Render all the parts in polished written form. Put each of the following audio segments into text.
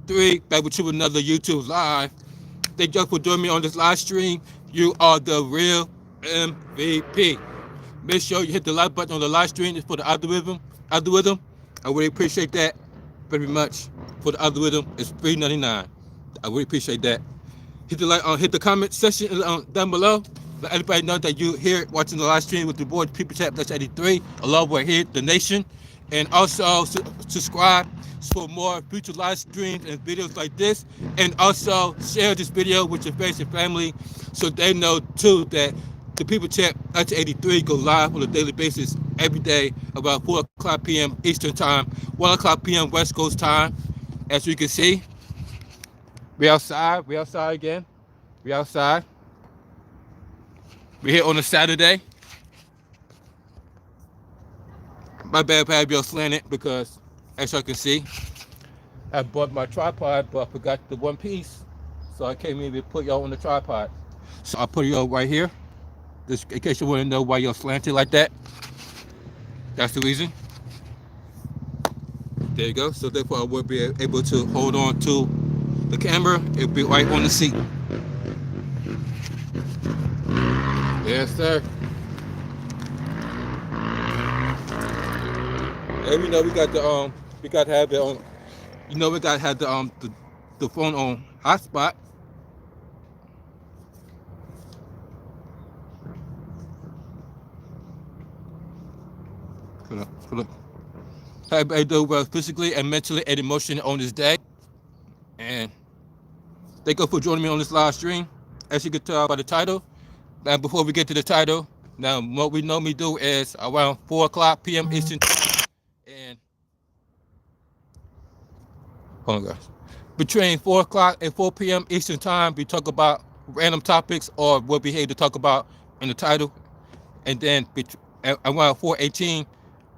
83, back with you with another YouTube live. Thank you for joining me on this live stream. You are the real MVP. Make sure you hit the like button on the live stream. It's for the algorithm. Algorithm. I really appreciate that very much. For the algorithm, it's $3.99. I really appreciate that. Hit the like hit the comment section down below. Let everybody know that you here watching the live stream with the boy People Chat Plus 83, along with here the nation, and also subscribe for more future live streams and videos like this, and also share this video with your friends and family, so they know too that the People Chat Plus 83 go live on a daily basis every day about 4 o'clock p.m. Eastern Time, 1 o'clock p.m. West Coast time. As you can see, we outside. We outside again. We outside. We're here on a Saturday. My bad, you're slanted because, as you can see, I bought my tripod, but I forgot the one piece. So I came in to put y'all on the tripod. So I'll put y'all right here. Just in case you want to know why you're slanted like that. That's the reason. There you go. So therefore I will be able to hold on to the camera. It'll be right on the seat. Yes, sir. And we know we got to have it on. You know we got to have the phone on hotspot. Hold up. How everybody do well physically and mentally and emotionally on this day. And thank you for joining me on this live stream. As you can tell by the title. Now, before we get to the title, now what we normally do is around 4 o'clock p.m. Eastern, and hold on, guys. Between 4 o'clock and 4 p.m. Eastern time, we talk about random topics or what we hate to talk about in the title, and then around 4:18,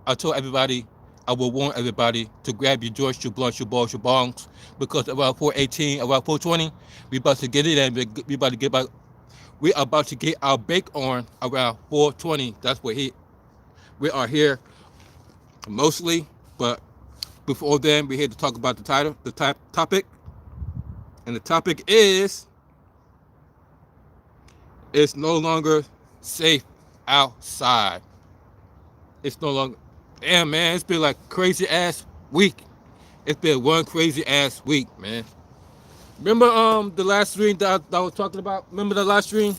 I told everybody, I will warn everybody to grab your joints, your blunts, your balls, your bongs, because around 4:18, around 4:20, we about to get it, and we about to get back. We are about to get our bake on around 4:20. That's what we are here mostly. But before then, we're here to talk about the title, the topic. And the topic is, it's no longer safe outside. It's no longer, damn man, it's been like crazy ass week. It's been one crazy ass week, man. Remember the last stream that I was talking about? Remember the last stream?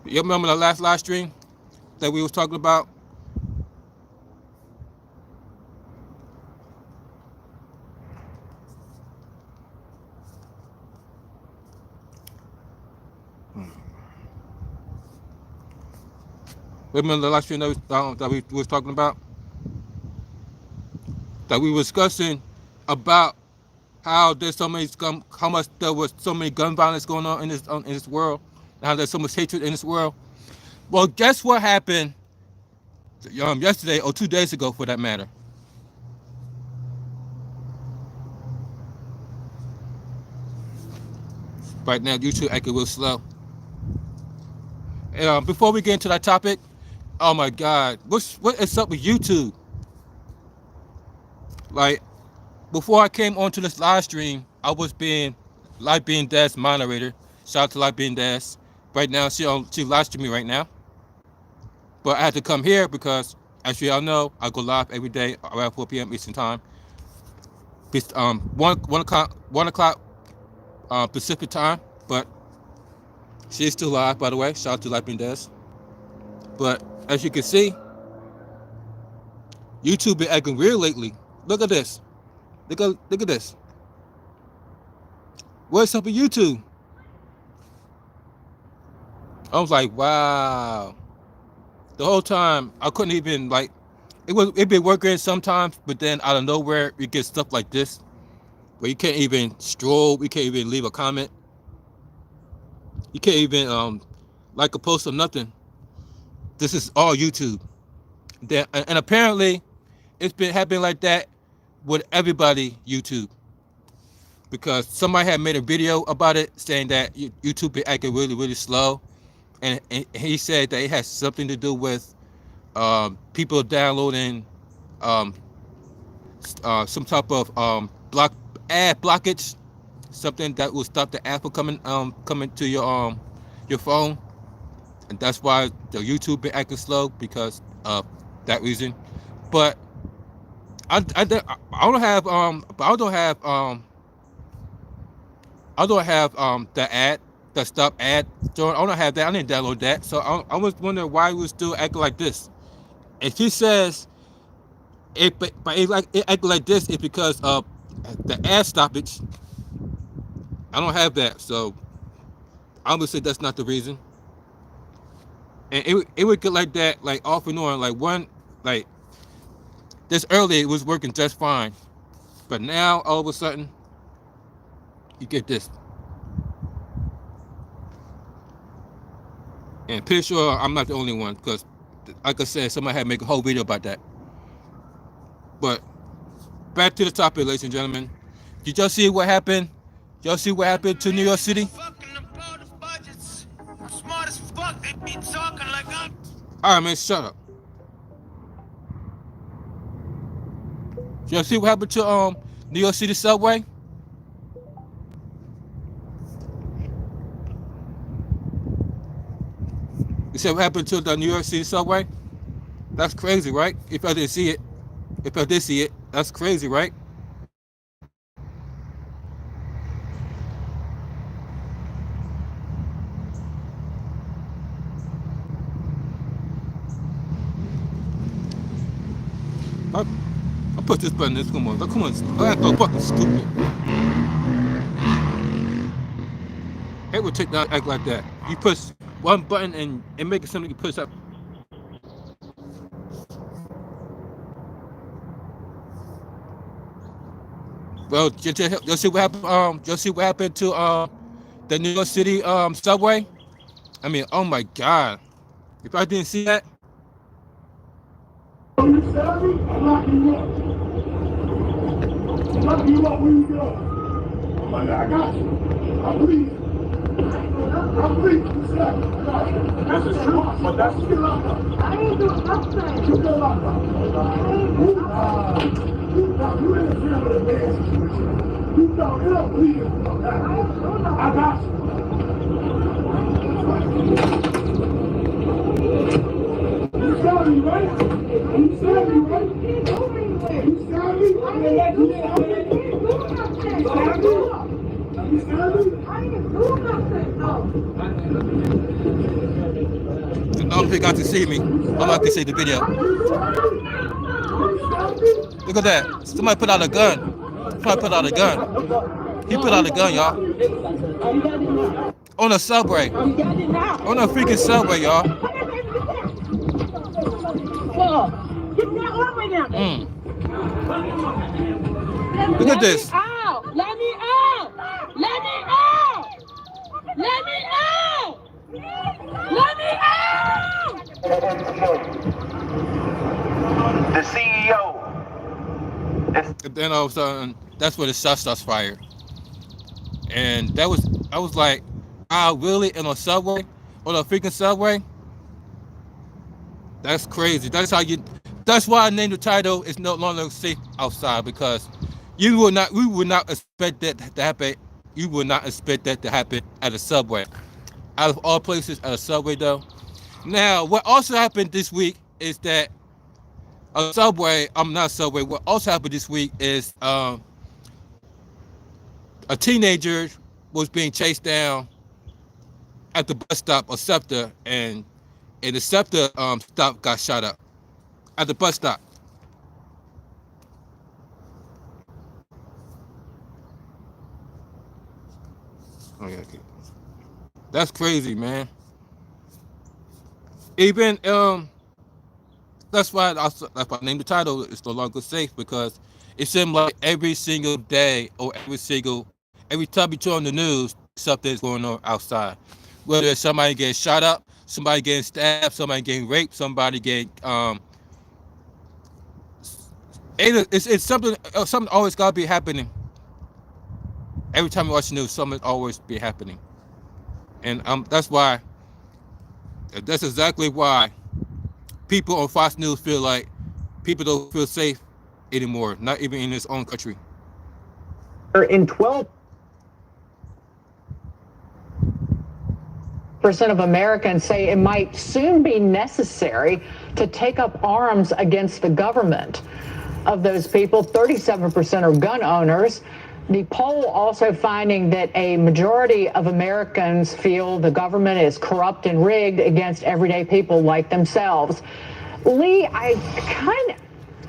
You remember the last live stream that we was talking about? Remember the last stream that we was talking about? That we were discussing about how there's so many how much there was so many gun violence going on in this world, and how there's so much hatred in this world. Well, guess what happened yesterday or 2 days ago, for that matter? Right now, YouTube acting real slow. And before we get into that topic, oh my God, what is up with YouTube? Like, before I came onto this live stream, I was being Live Being Dad's moderator. Shout out to Live Being Dad's. Right now, she live streaming right now. But I had to come here because, as you all know, I go live every day around 4 p.m. Eastern Time. 1 o'clock Pacific Time. But she's still live, by the way. Shout out to Live Being Dad's. But as you can see, YouTube been acting weird lately. Look at this. Look at this. What's up with YouTube? I was like, wow. The whole time I couldn't even it been working sometimes, but then out of nowhere you get stuff like this where you can't even stroll, you can't even leave a comment, you can't even like a post or nothing. This is all YouTube. And apparently it's been happening like that with everybody YouTube, because somebody had made a video about it saying that YouTube been acting really, really slow, and he said that it has something to do with people downloading some type of ad blockage, something that will stop the ad from coming to your phone, and that's why the YouTube been acting slow because of that reason. But I don't have the ad, the stop ad. So I don't have that. I didn't download that. So I was wondering why we still acting like this. If he says but it acting like this, it's because of the ad stoppage. I don't have that, so I'm gonna say that's not the reason. And it would get like that, like off and on, like this earlier it was working just fine, but now all of a sudden you get this. And pretty sure I'm not the only one, because like I said, somebody had to make a whole video about that. But back to the topic, ladies and gentlemen. Did y'all see what happened? Y'all see what happened to New York City? Alright, man, shut up. Y'all see what happened to New York City subway? You see what happened to the New York City subway? That's crazy, right? If I didn't see it. If I did see it, that's crazy, right? I'll put this button. Come on. I'm so fucking stupid. It would take that act like that. You push one button and make it something you push up. Well, you'll see what happened. You'll see what happened to the New York City subway. I mean, oh my God! If I didn't see that. I'm locking you up. Locking you up where you go. I'm like, I got you. I'm bleeding. I'm bleeding. That's the truth, but that's still locked up. I ain't doing nothing. You still locked up. You interfere with a man's situation. You don't, you're not bleeding. I got you. You saw me, right? You saw me, right? You saw me? I'm gonna let you know. You saw me? I ain't doing nothing, no. I don't think you got to see me. I'm not to see the video. Look at that. Somebody put out a gun. Somebody put out a gun. He put out a gun, y'all. On the subway. On the freaking subway, y'all. Look at this. Let me out! Let me out! Let me out! Let me out! The CEO. And then all of a sudden, that's where the shot starts fired. And I was like, really? In a subway? On a freaking subway? That's crazy. That's why I named the title "It's No Longer Safe Outside," because we would not expect that to happen. You would not expect that to happen at a subway. Out of all places, at a subway, though. Now, what also happened this week is that a subway. I'm not subway. What also happened this week is a teenager was being chased down at the bus stop of SEPTA, and the SEPTA stop got shot up at the bus stop. Okay. That's crazy, man. Even that's why I named the title "It's No Longer Safe," because it seemed like every single day or every time you turn on the news, something's going on outside. Whether it's somebody getting shot up, somebody getting stabbed, somebody getting raped, somebody getting it's something always gotta be happening. Every time you watch the news, something always be happening. And that's exactly why people on Fox News feel like people don't feel safe anymore, not even in this own country. in 12% of Americans say it might soon be necessary to take up arms against the government. Of those people, 37% are gun owners. The poll also finding that a majority of Americans feel the government is corrupt and rigged against everyday people like themselves. Lee,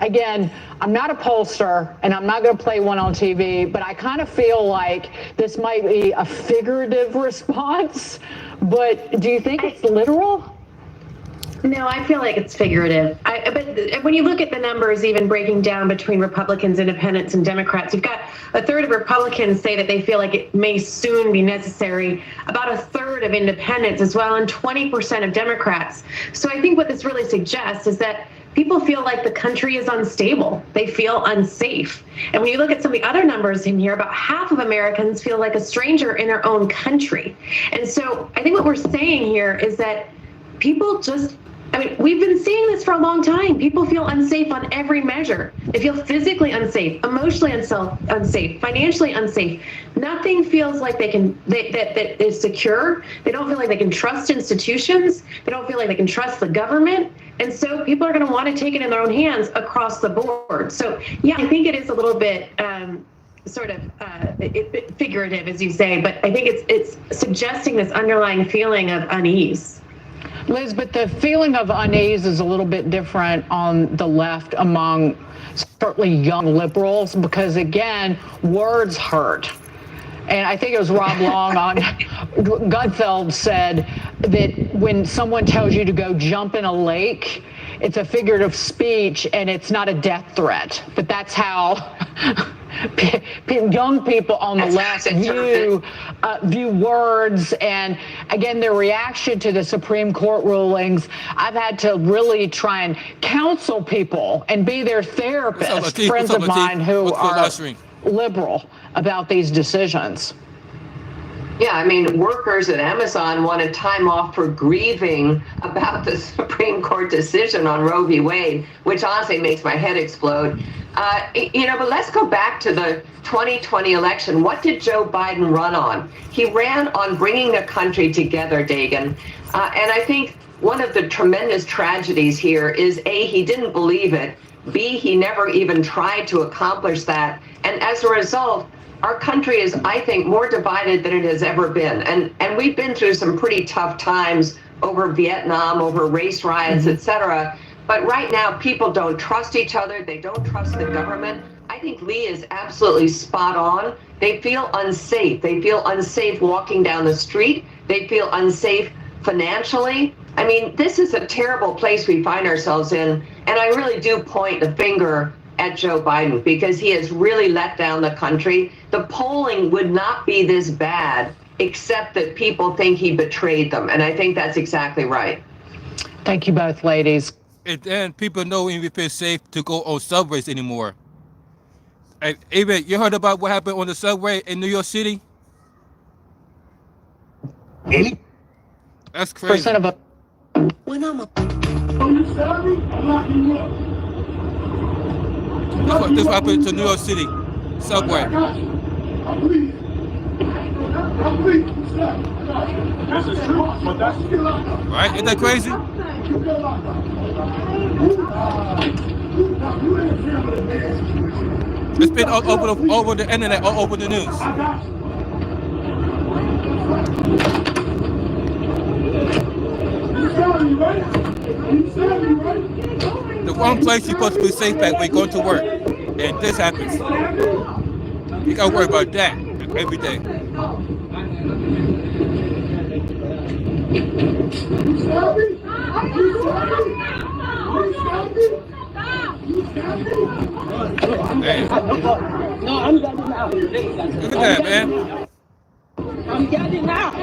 again, I'm not a pollster and I'm not going to play one on TV, but I kind of feel like this might be a figurative response. But do you think it's literal? No, I feel like it's figurative. But when you look at the numbers, even breaking down between Republicans, Independents, and Democrats, you've got a third of Republicans say that they feel like it may soon be necessary, about a third of Independents as well, and 20% of Democrats. So I think what this really suggests is that people feel like the country is unstable. They feel unsafe. And when you look at some of the other numbers in here, about half of Americans feel like a stranger in their own country. And so I think what we're saying here is that people just, we've been seeing this for a long time. People feel unsafe on every measure. They feel physically unsafe, emotionally unsafe, financially unsafe. Nothing feels like that is secure. They don't feel like they can trust institutions. They don't feel like they can trust the government. And so people are going to want to take it in their own hands across the board. So yeah, I think it is a little bit figurative, as you say, but I think it's suggesting this underlying feeling of unease. Liz, but the feeling of unease is a little bit different on the left among certainly young liberals, because again, words hurt. And I think it was Rob Long on Gutfeld said that when someone tells you to go jump in a lake, it's a figurative speech and it's not a death threat. But that's how young people on the left view words. And again, their reaction to the Supreme Court rulings, I've had to really try and counsel people and be their therapist, friends of mine who are liberal about these decisions. Yeah, workers at Amazon wanted time off for grieving about the Supreme Court decision on Roe v. Wade, which honestly makes my head explode. But let's go back to the 2020 election. What did Joe Biden run on? He ran on bringing the country together, Dagan. And I think one of the tremendous tragedies here is A, he didn't believe it. B, he never even tried to accomplish that. And as a result, our country is, I think, more divided than it has ever been. And we've been through some pretty tough times over Vietnam, over race riots, et cetera. But right now, people don't trust each other. They don't trust the government. I think Lee is absolutely spot on. They feel unsafe. They feel unsafe walking down the street. They feel unsafe financially. This is a terrible place we find ourselves in. And I really do point the finger at Joe Biden because he has really let down the country. The polling would not be this bad except that people think he betrayed them. And I think that's exactly right. Thank you both, ladies. And then people don't even feel safe to go on subways anymore. And even you heard about what happened on the subway in New York City? That's crazy. When I'm you sorry? I'm locking you up. This happened to New York City subway. I'm bleeding. I'm bleeding. This is true, but that's still locked up. Right? Isn't that crazy? You still locked up. You interfere with the man. It's been all over the internet, all over the news. I got you. You sound me, right? You sound me, right? The one place you're supposed to be safe at when you go to work. And this happens. You gotta worry about that every day. You sound me? You sound me? You sound me? You sound me? Damn. No, I'm getting out. Look at that, man. I'm getting out.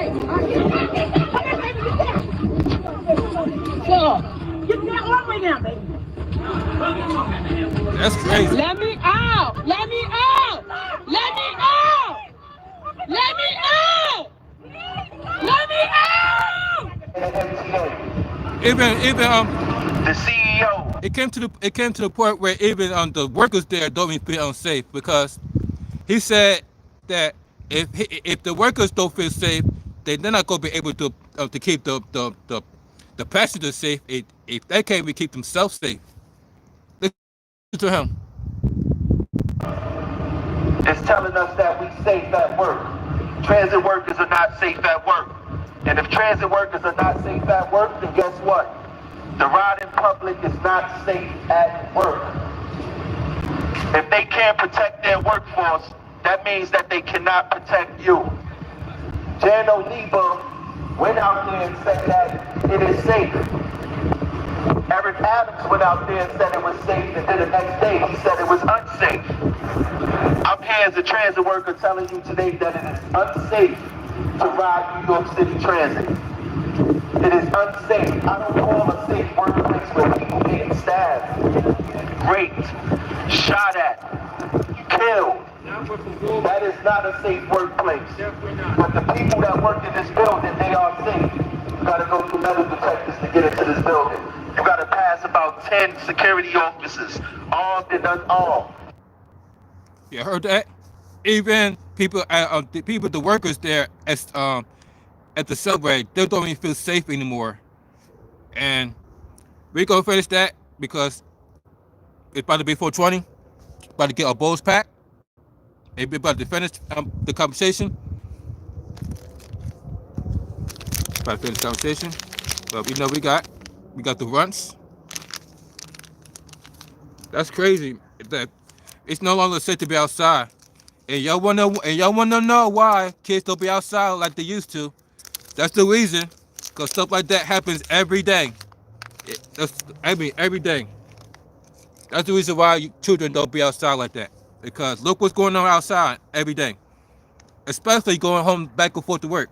So, get that one way now, baby. That's crazy. Let me out! Let me out! Let me out! Let me out! Let me out! Even The CEO. it came to the point where even the workers there don't even feel unsafe because He said that if the workers don't feel safe, they're not going to be able to keep the passengers safe. If they can't even keep themselves safe. Listen to him. It's telling us that we safe at work. Transit workers are not safe at work. And if transit workers are not safe at work, then guess what? The riding public is not safe at work. If they can't protect their workforce, that means that they cannot protect you. Jan Oliva went out there and said that it is safe. Eric Adams went out there and said it was safe, and then the next day he said it was unsafe. I'm here as a transit worker telling you today that it is unsafe to ride New York City Transit. It is unsafe. I don't call a safe workplace where people getting stabbed, raped, shot at, killed. That is not a safe workplace. But the people that work in this building, they are safe. You gotta go through metal detectors to get into this building. You gotta pass about 10 security officers, armed and unarmed. You heard that? Even people, the workers there at the subway, they don't even feel safe anymore. And we're gonna finish that because it's about to be 4:20. About to get our bowls packed. Maybe about to finish the conversation. About to finish the conversation. But we know we got the runts. That's crazy. That it's no longer safe to be outside. And y'all wanna know why kids don't be outside like they used to. That's the reason. Cause stuff like that happens every day. Every day. That's the reason why children don't be outside like that. Because look what's going on outside every day. Especially going home back and forth to work.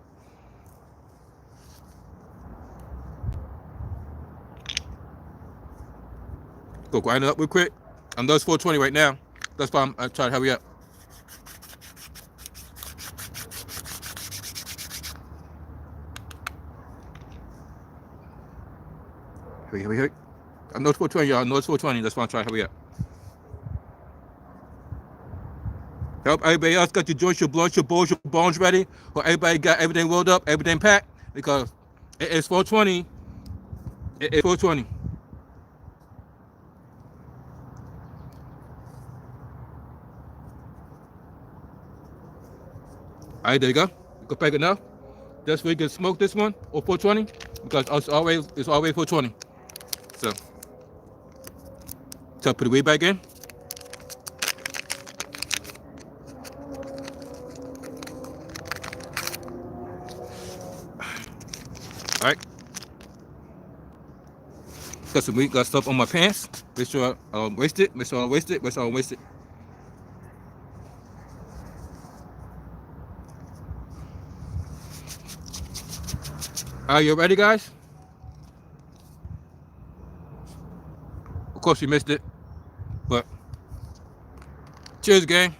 Go grind it up real quick. I know it's 4:20 right now. That's why I'm trying to hurry up. Hurry. I know it's 4:20, y'all. I know it's 4:20. That's why I'm trying to hurry up. Hope everybody else got your joints, your blunts, your bowls, your bones ready. Or everybody got everything rolled up, everything packed. Because it's 4:20. It's 4:20. All right, there you go. Go pack it now. Just so we can smoke this one or 4:20 because it's always 4:20. So put the weed back in. All right. Got some weed, got stuff on my pants. Make sure I don't waste it. Make sure I don't waste it. Are you ready, guys? Of course, you missed it, but cheers, gang.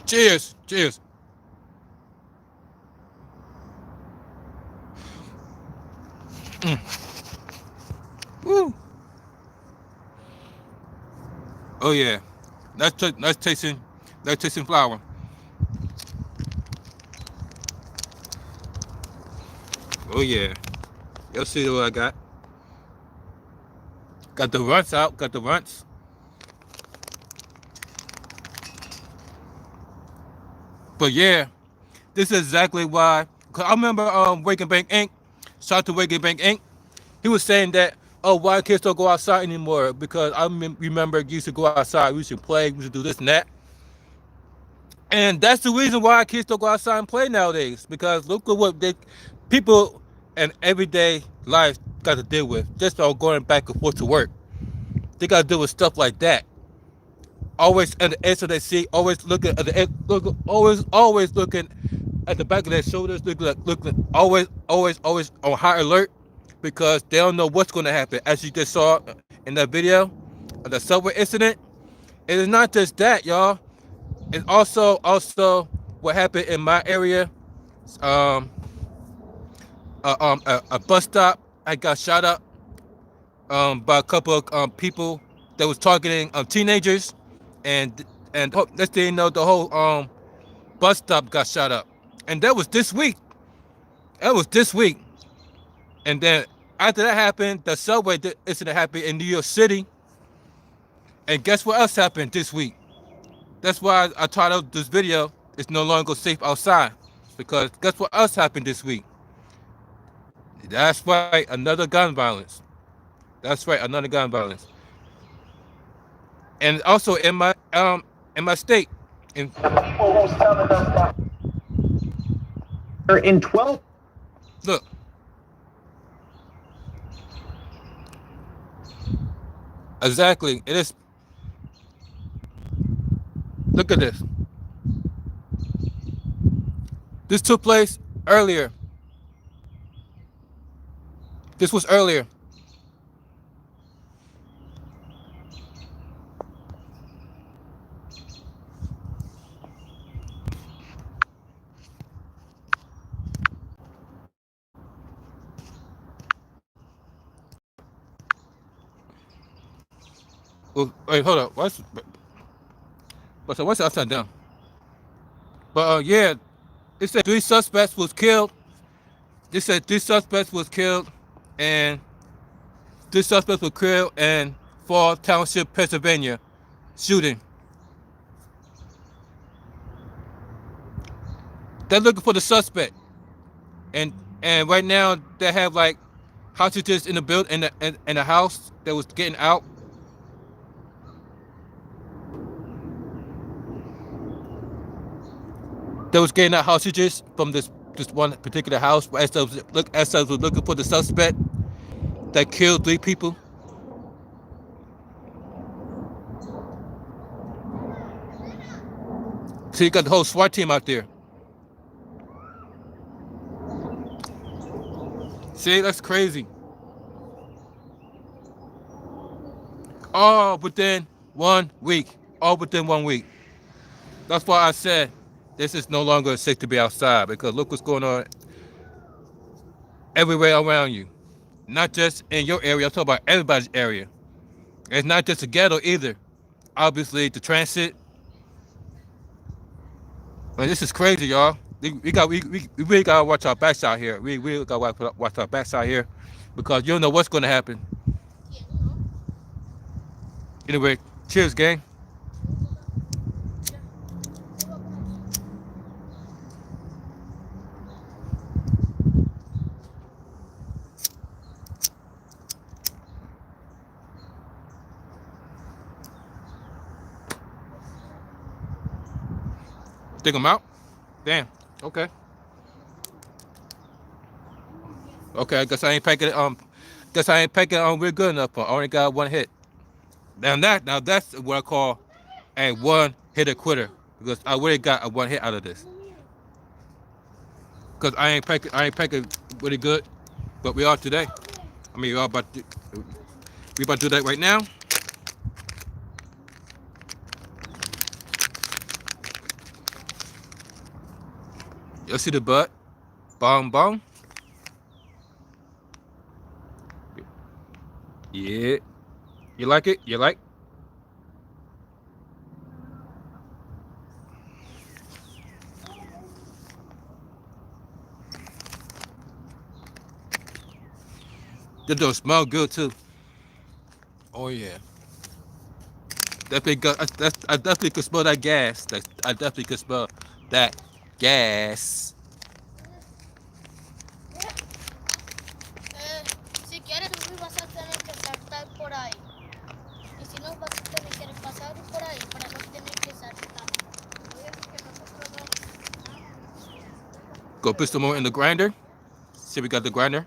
Cheers. Woo. Oh yeah, that's tasting flour. Oh yeah, you'll see what I got. Got the runts out. But yeah, this is exactly why. Cause I remember Wake and Bank Inc. Shout out to Wake and Bank Inc. He was saying that, oh, why kids don't go outside anymore? Because I remember used to go outside. We used to play. We used to do this and that. And that's the reason why kids don't go outside and play nowadays. Because look at what people in everyday life got to deal with. Just on going back and forth to work. They got to deal with stuff like that. Always at the edge of their seat. Always looking at the edge. Always looking at the back of their shoulders. Looking. Always on high alert. Because they don't know what's going to happen. As you just saw in that video of the subway incident, it is not just that, y'all. It's also what happened in my area. A bus stop. I got shot up by a couple of people that was targeting teenagers, and next thing you know, the whole bus stop got shot up, and that was this week. And then after that happened, the subway incident happened in New York City, and guess what else happened this week? That's why I titled this video, "It's no longer safe outside," because guess what else happened this week? That's right, another gun violence. That's right, another gun violence. And also in my state, in The people who's telling us that In 12. look, exactly, it is. Look at this. This took place earlier. This was earlier. Oh, wait, hold up. What's upside down? But yeah, it said 3 suspects was killed. They said 3 suspects was killed, and 3 suspects were killed in Fall Township, Pennsylvania, shooting. They're looking for the suspect, and right now they have like hostages in the building in the house that was getting out. They was getting out hostages from this one particular house. As I was looking for the suspect that killed 3 people. So you got the whole SWAT team out there. See, that's crazy. All within 1 week. All within 1 week. That's why I said this is no longer safe to be outside, because look what's going on everywhere around you. Not just in your area, I'm talking about everybody's area. It's not just a ghetto either. Obviously, the transit. Man, this is crazy, y'all. We really gotta watch our backs out here. We really gotta watch our backs out here, because you don't know what's gonna happen. Anyway, cheers, gang. Take them out? Damn. Okay. Okay, I guess I ain't packing real good enough. I only got 1 hit. Now that's what I call a 1-hitter quitter, because I already got a 1 hit out of this. Because I ain't packing really good, but we are today. I mean, we about to do that right now. You see the butt? Bong bong. Yeah. You like it? You like? That don't smell good too. Oh yeah. Definitely got. I definitely could smell that gas. I definitely could smell that gas. Si quieres subir vas a tener que saltar por ahí. Y si no vas a tener que pasar por ahí para no tener que saltar. Go put some more in the grinder. See, we got the grinder.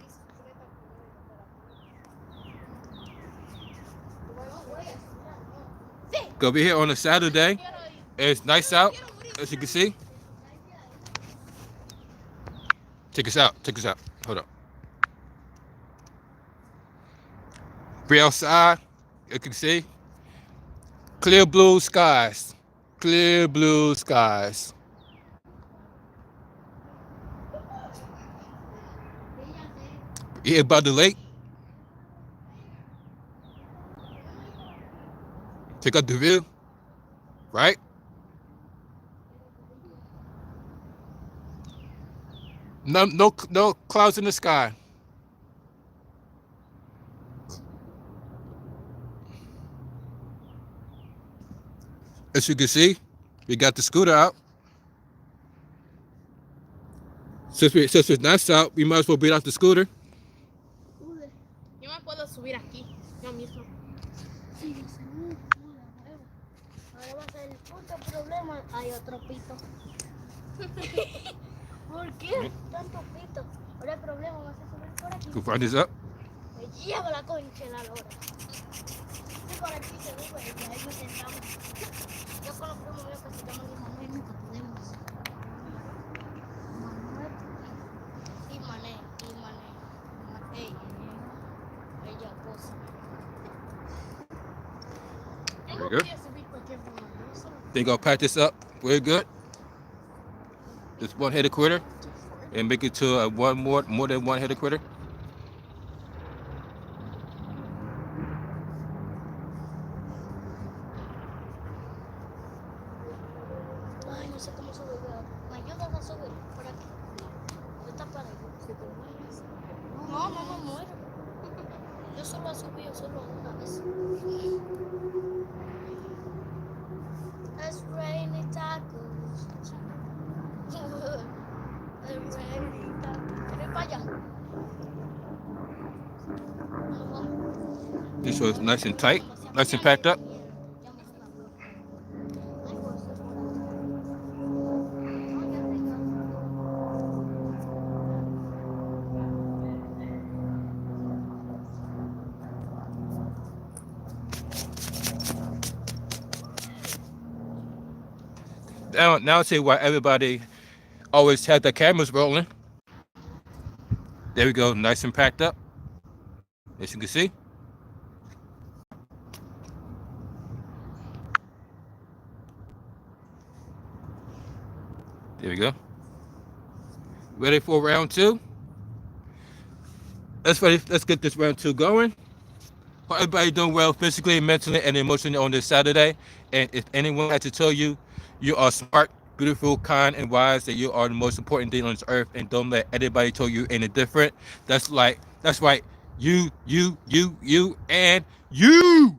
Go be here on a Saturday. It's nice out, as you can see. Check us out. Check us out. Hold up. Be outside. You can see. Clear blue skies. Clear blue skies. You hear about the lake? Check out the view, right? No clouds in the sky. As you can see, we got the scooter out. Since it's not out, we might as well beat out the scooter. Yo me puedo subir aquí, yo mismo. Sí, yo sé, no la muevo. Ahora va a ser el puto problema. Hay otro pito. ¿Por qué tanto pito? Ahora el problema va a ser subir por aquí. Go find this up. Me lleva la concha la lora. Y por aquí se sube y ahí nos sentamos. Yo con los primos míos que se llaman Manuel nunca podemos. Manuel y Mané. Ella cosa. Very good. Then go pack this up. We're good. Just one headed critter, and make it to more than one headed critter. Ay, no sé cómo subir. ¿Me ayudas a subir por aquí? Está para ahí. No me muero. Yo solo he subido solo una vez. It's raining tacos. It's raining tacos. ¿Quieres para allá? This was nice and tight, nice and packed up. Now I see why everybody always had the cameras rolling. There we go, nice and packed up. As you can see. There we go. Ready for round two? Let's get this round two going. Hope everybody doing well physically, mentally, and emotionally on this Saturday. And if anyone had to tell you, you are smart, beautiful, kind, and wise, that you are the most important thing on this earth, and don't let anybody tell you any different. That's right. You, and you.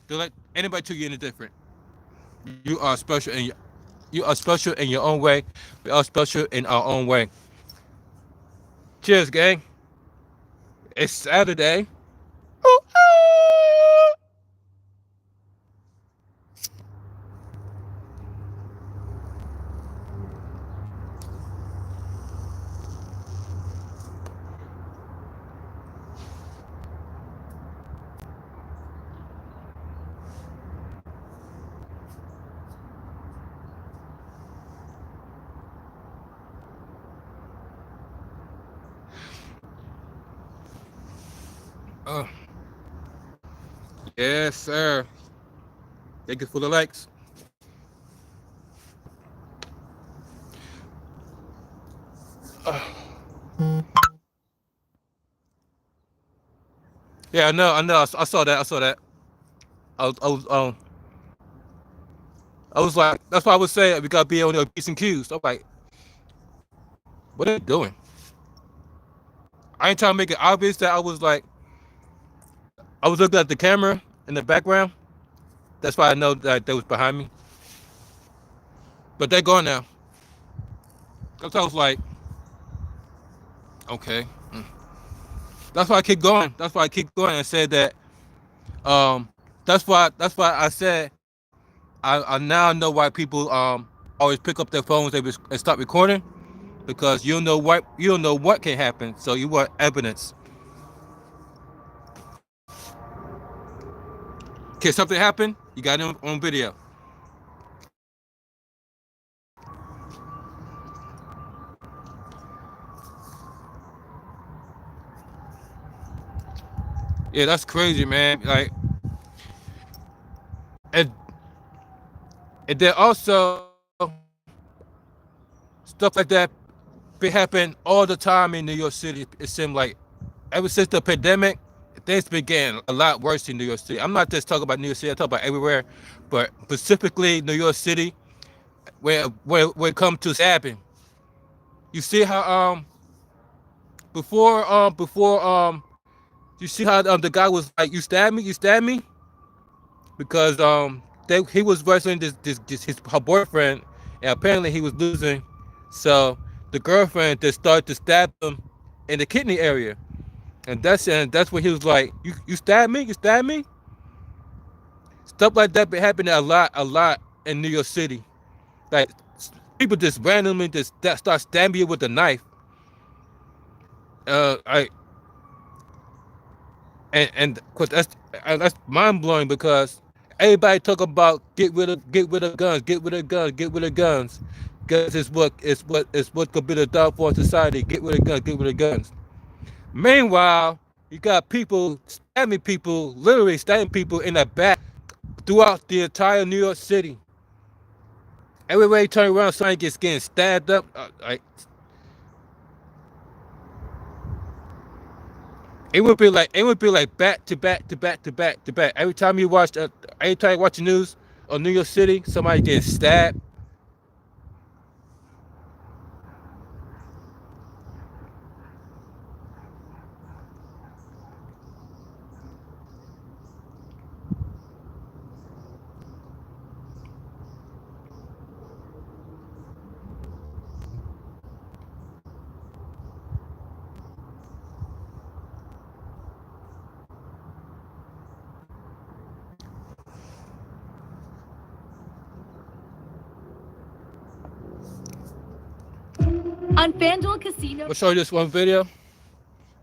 Don't let anybody tell you any different. You are special, and you are special in your own way. We are special in our own way. Cheers, gang. It's Saturday. Ooh, ah! Yes, sir. Thank you for the likes. Yeah, I know. I saw that. I was like, that's why I was saying we gotta be on the P's and Q's. I'm like, what are they doing? I ain't trying to make it obvious that I was looking at the camera in the background. That's why I know that they was behind me. But they're gone now. Cause I was like, okay. That's why I keep going. And said that. That's why I said I now know why people always pick up their phones and start recording, because you don't know what can happen. So you want evidence. Can something happen? You got it on video. Yeah, that's crazy, man. Like, and then also stuff like that be happen all the time in New York City. It seems like ever since the pandemic, things been getting a lot worse in New York City. I'm not just talking about New York City, I talk about everywhere, but specifically New York City, where it comes to stabbing. You see how before you see how the guy was like, you stabbed me, because he was wrestling her boyfriend, and apparently he was losing, so the girlfriend just started to stab him in the kidney area, and that's when he was like, you stabbed me. Stuff like that been happening a lot in New York City. Like, people just randomly just start stabbing you with a knife. And cause that's mind blowing, because everybody talk about get rid of guns, because it's what could be the downfall of society. Get rid of guns. Meanwhile, you got people literally stabbing people in the back throughout the entire New York City. Everywhere you turn around, somebody gets getting stabbed up. It would be like back to back. Every time you watch the news of New York City, somebody gets stabbed. On FanDuel Casino. I'll show you this one video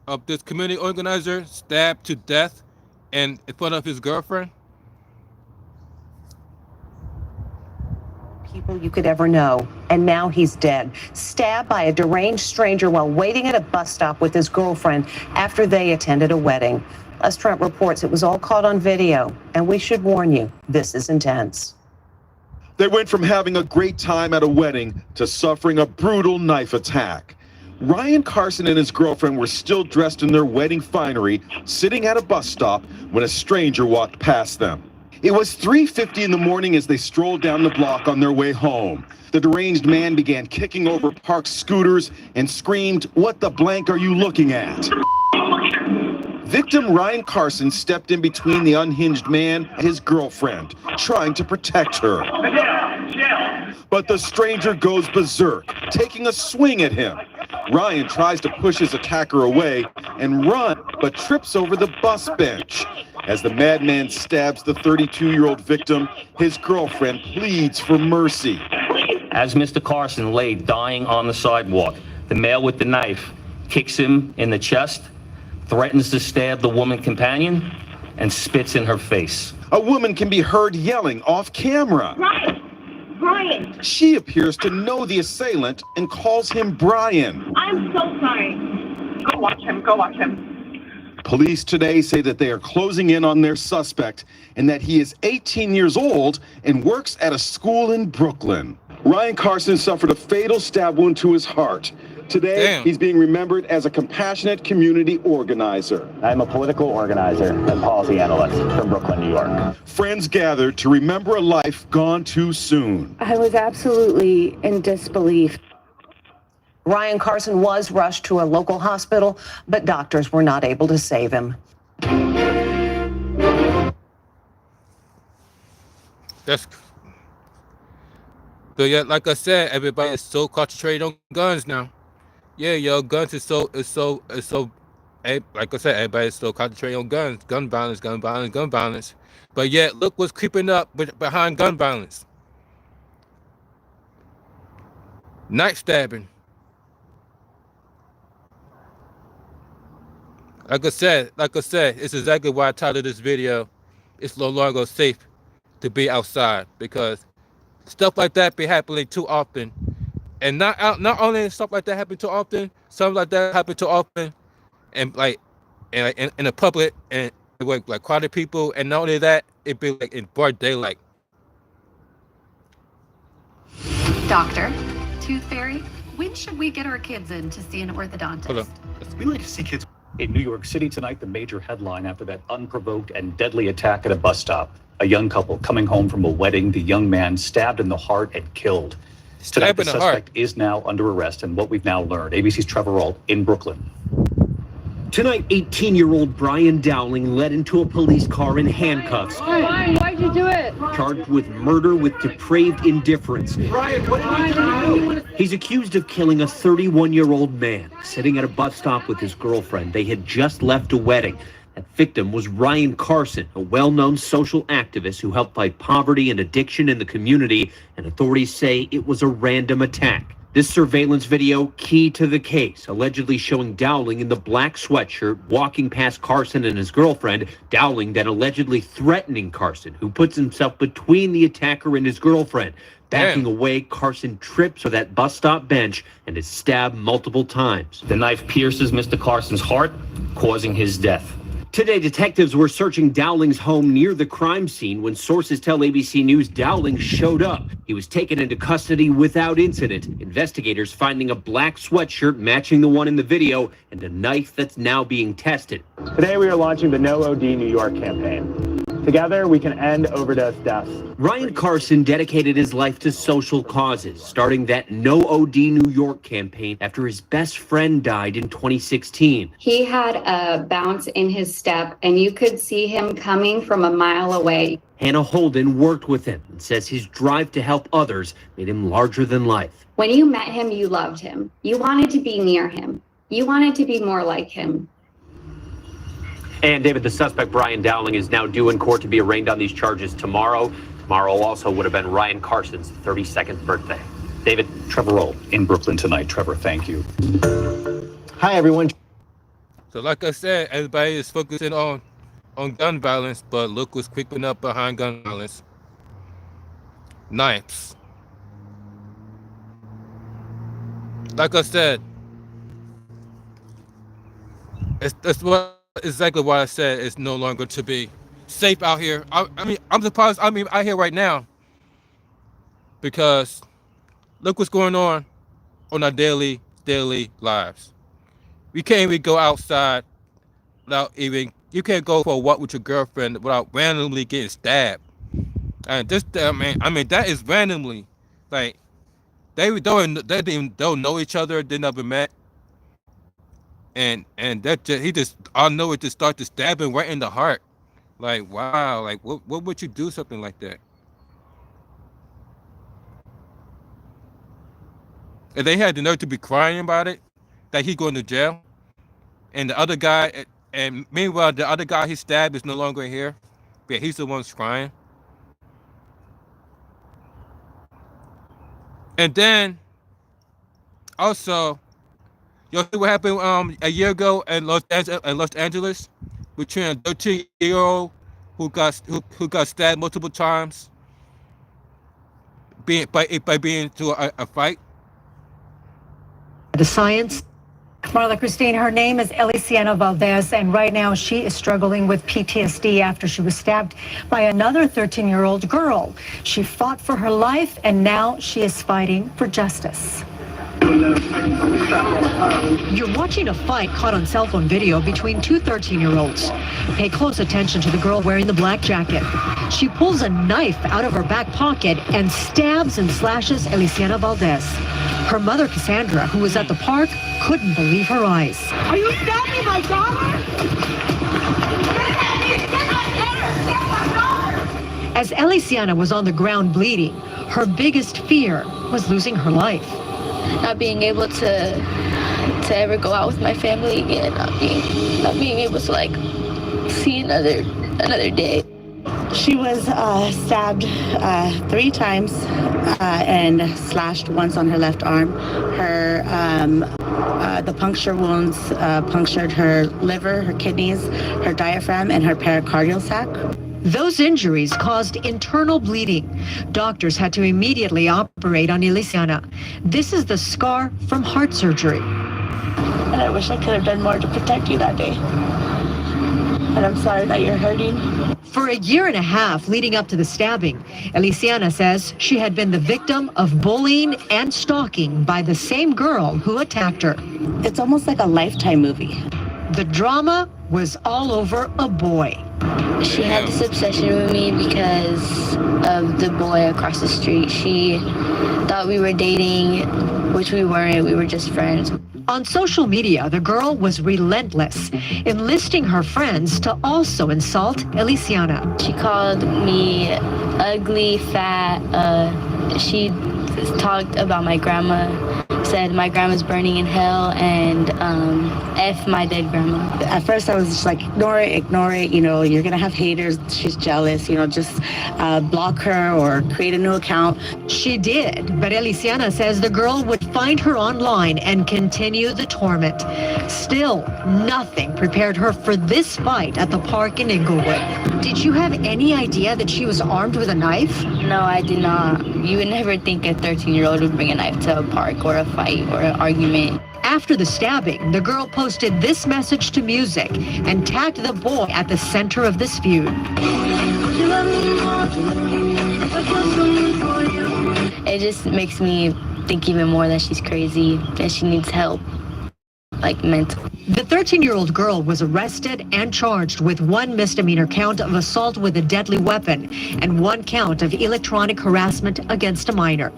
of this community organizer stabbed to death in front of his girlfriend. People you could ever know, and now he's dead, stabbed by a deranged stranger while waiting at a bus stop with his girlfriend after they attended a wedding. Les Trent reports it was all caught on video, and we should warn you, this is intense. They went from having a great time at a wedding to suffering a brutal knife attack. Ryan Carson and his girlfriend were still dressed in their wedding finery, sitting at a bus stop when a stranger walked past them. It was 3:50 in the morning as they strolled down the block on their way home. The deranged man began kicking over parked scooters and screamed, "What the blank are you looking at?" Victim Ryan Carson stepped in between the unhinged man and his girlfriend, trying to protect her. But the stranger goes berserk, taking a swing at him. Ryan tries to push his attacker away and run, but trips over the bus bench. As the madman stabs the 32-year-old victim, his girlfriend pleads for mercy. As Mr. Carson lay dying on the sidewalk, the male with the knife kicks him in the chest, threatens to stab the woman companion, and spits in her face. A woman can be heard yelling off camera. Brian! She appears to know the assailant and calls him Brian. I'm so sorry. Go watch him. Police today say that they are closing in on their suspect and that he is 18 years old and works at a school in Brooklyn. Ryan Carson suffered a fatal stab wound to his heart. Today, he's being remembered as a compassionate community organizer. I'm a political organizer and policy analyst from Brooklyn, New York. Friends gathered to remember a life gone too soon. I was absolutely in disbelief. Ryan Carson was rushed to a local hospital, but doctors were not able to save him. So yeah, like I said, everybody is so concentrated on guns now. Yeah, guns is so like I said, everybody is so concentrated on guns, gun violence. But yet, look what's creeping up behind gun violence. Knife stabbing. Like I said, it's exactly why I titled this video, "It's no longer safe to be outside," because stuff like that be happening too often. And not only stuff like that happen too often, something like that happen too often, and like in the public and like crowded people, and not only that, it be like in broad daylight. Doctor, Tooth Fairy, when should we get our kids in to see an orthodontist? Hold on. We like to see kids. In New York City tonight, the major headline after that unprovoked and deadly attack at a bus stop. A young couple coming home from a wedding, the young man stabbed in the heart and killed. Tonight, the suspect is now under arrest, and what we've now learned. ABC's Trevor Ault in Brooklyn. Tonight, 18-year-old Brian Dowling led into a police car in handcuffs. Brian, why'd you do it? Charged with murder with depraved indifference. Brian, what did you do? He's accused of killing a 31-year-old man sitting at a bus stop with his girlfriend. They had just left a wedding. That victim was Ryan Carson, a well-known social activist who helped fight poverty and addiction in the community, and authorities say it was a random attack. This surveillance video key to the case, allegedly showing Dowling in the black sweatshirt walking past Carson and his girlfriend, Dowling then allegedly threatening Carson, who puts himself between the attacker and his girlfriend. Backing away, Carson trips on that bus stop bench and is stabbed multiple times. The knife pierces Mr. Carson's heart, causing his death. Today, detectives were searching Dowling's home near the crime scene when sources tell ABC News Dowling showed up. He was taken into custody without incident. Investigators finding a black sweatshirt matching the one in the video and a knife that's now being tested. Today we are launching the No OD New York campaign. Together we can end overdose deaths. Ryan Carson dedicated his life to social causes, starting that No OD New York campaign after his best friend died in 2016. He had a bounce in his step, and you could see him coming from a mile away. Hannah Holden worked with him and says his drive to help others made him larger than life. When you met him, you loved him. You wanted to be near him. You wanted to be more like him. And David, the suspect, Brian Dowling, is now due in court to be arraigned on these charges tomorrow. Tomorrow also would have been Ryan Carson's 32nd birthday. David. Trevor Ault in Brooklyn tonight. Trevor, thank you. Hi, everyone. So like I said, everybody is focusing on gun violence, but look what's creeping up behind gun violence. Knives. Like I said, exactly what I said. It's no longer to be safe out here. I mean, I'm surprised. I mean, out here right now, because look what's going on our daily lives. We can't even go outside without even. You can't go for a walk with your girlfriend without randomly getting stabbed. And this, I mean, that is randomly. Like they don't know each other. They never met. And that just I know it just started to stab him right in the heart. Like, wow, like what would you do something like that? And they had the nerve to be crying about it, that he going to jail. And the other guy, and meanwhile the other guy he stabbed is no longer here, but he's the one crying. And then also, you see what happened a year ago in Los Angeles between a 13-year-old who got stabbed multiple times by being into a fight. The science. Marla Christine, her name is Elisiana Valdez, and right now she is struggling with PTSD after she was stabbed by another 13-year-old girl. She fought for her life, and now she is fighting for justice. You're watching a fight caught on cell phone video between two 13-year-olds. Pay close attention to the girl wearing the black jacket. She pulls a knife out of her back pocket and stabs and slashes Elisiana Valdez. Her mother, Cassandra, who was at the park, couldn't believe her eyes. Are you stabbing my daughter? As Elisiana was on the ground bleeding, her biggest fear was losing her life. Not being able to ever go out with my family again, not being able to like see another day. She was stabbed 3 times and slashed once on her left arm. Her the puncture wounds punctured her liver, her kidneys, her diaphragm, and her pericardial sac. Those injuries caused internal bleeding. Doctors had to immediately operate on Elisiana. This is the scar from heart surgery. And I wish I could have done more to protect you that day. And I'm sorry that you're hurting. For a year and a half leading up to the stabbing, Elisiana says she had been the victim of bullying and stalking by the same girl who attacked her. It's almost like a Lifetime movie. The drama was all over a boy. She had this obsession with me because of the boy across the street. She thought we were dating, which we weren't. We were just friends. On social media, the girl was relentless, enlisting her friends to also insult Elisiana. She called me ugly, fat. She talked about my grandma, said my grandma's burning in hell, and F my dead grandma. At first I was just like, ignore it, you know, you're gonna have haters, she's jealous, you know, just block her or create a new account. She did, but Elisiana says the girl would find her online and continue the torment. Still, nothing prepared her for this fight at the park in Inglewood. Did you have any idea that she was armed with a knife? No, I did not. You would never think a 13-year-old would bring a knife to a park or a fight or an argument. After the stabbing, the girl posted this message to music and tagged the boy at the center of this feud. It just makes me think even more that she's crazy, that she needs help, like mental. The 13-year-old girl was arrested and charged with 1 misdemeanor count of assault with a deadly weapon and 1 count of electronic harassment against a minor.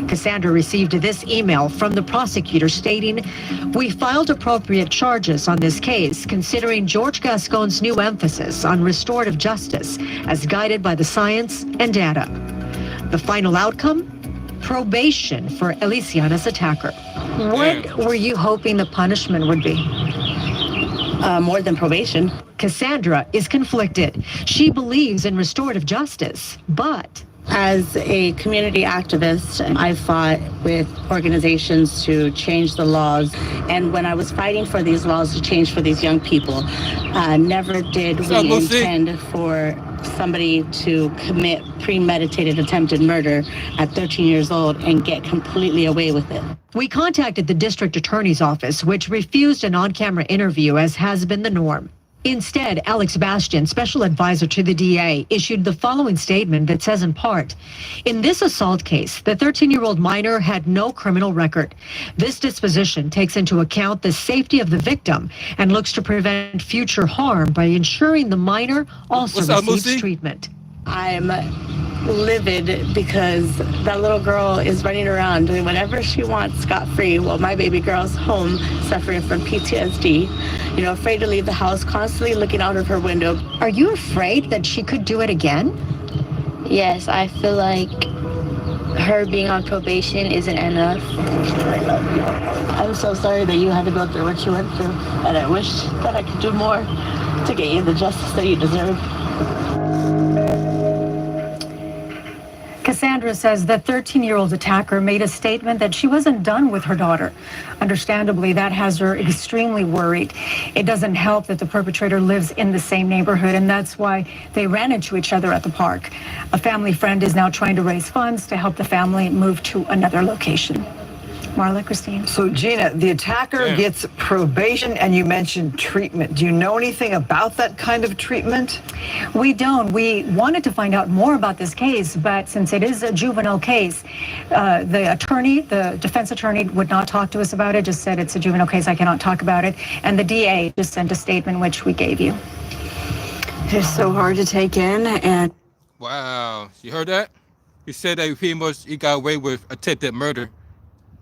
Cassandra received this email from the prosecutor stating, "We filed appropriate charges on this case considering George Gascon's new emphasis on restorative justice as guided by the science and data." The final outcome? Probation for Elisiana's attacker. What were you hoping the punishment would be? More than probation. Cassandra is conflicted. She believes in restorative justice, but as a community activist, I fought with organizations to change the laws. And when I was fighting for these laws to change for these young people, never did we intend for somebody to commit premeditated attempted murder at 13 years old and get completely away with it. We contacted the district attorney's office, which refused an on-camera interview, as has been the norm. Instead, Alex Bastian, special advisor to the DA, issued the following statement that says in part, "In this assault case, the 13-year-old minor had no criminal record. This disposition takes into account the safety of the victim and looks to prevent future harm by ensuring the minor also receives treatment." I'm livid because that little girl is running around doing whatever she wants scot-free while my baby girl's home suffering from PTSD, you know, afraid to leave the house, constantly looking out of her window. Are you afraid that she could do it again? Yes, I feel like her being on probation isn't enough. I'm so sorry that you had to go through what you went through, and I wish that I could do more to get you the justice that you deserve. Cassandra says the 13-year-old attacker made a statement that she wasn't done with her daughter. Understandably, that has her extremely worried. It doesn't help that the perpetrator lives in the same neighborhood, and that's why they ran into each other at the park. A family friend is now trying to raise funds to help the family move to another location. Marla, Christine. So, Gina, the attacker gets probation, and you mentioned treatment. Do you know anything about that kind of treatment? We don't. We wanted to find out more about this case, but since it is a juvenile case, the defense attorney would not talk to us about it, just said it's a juvenile case, I cannot talk about it. And the DA just sent a statement, which we gave you. It's so hard to take in, and... Wow, you heard that? He said that he got away with attempted murder.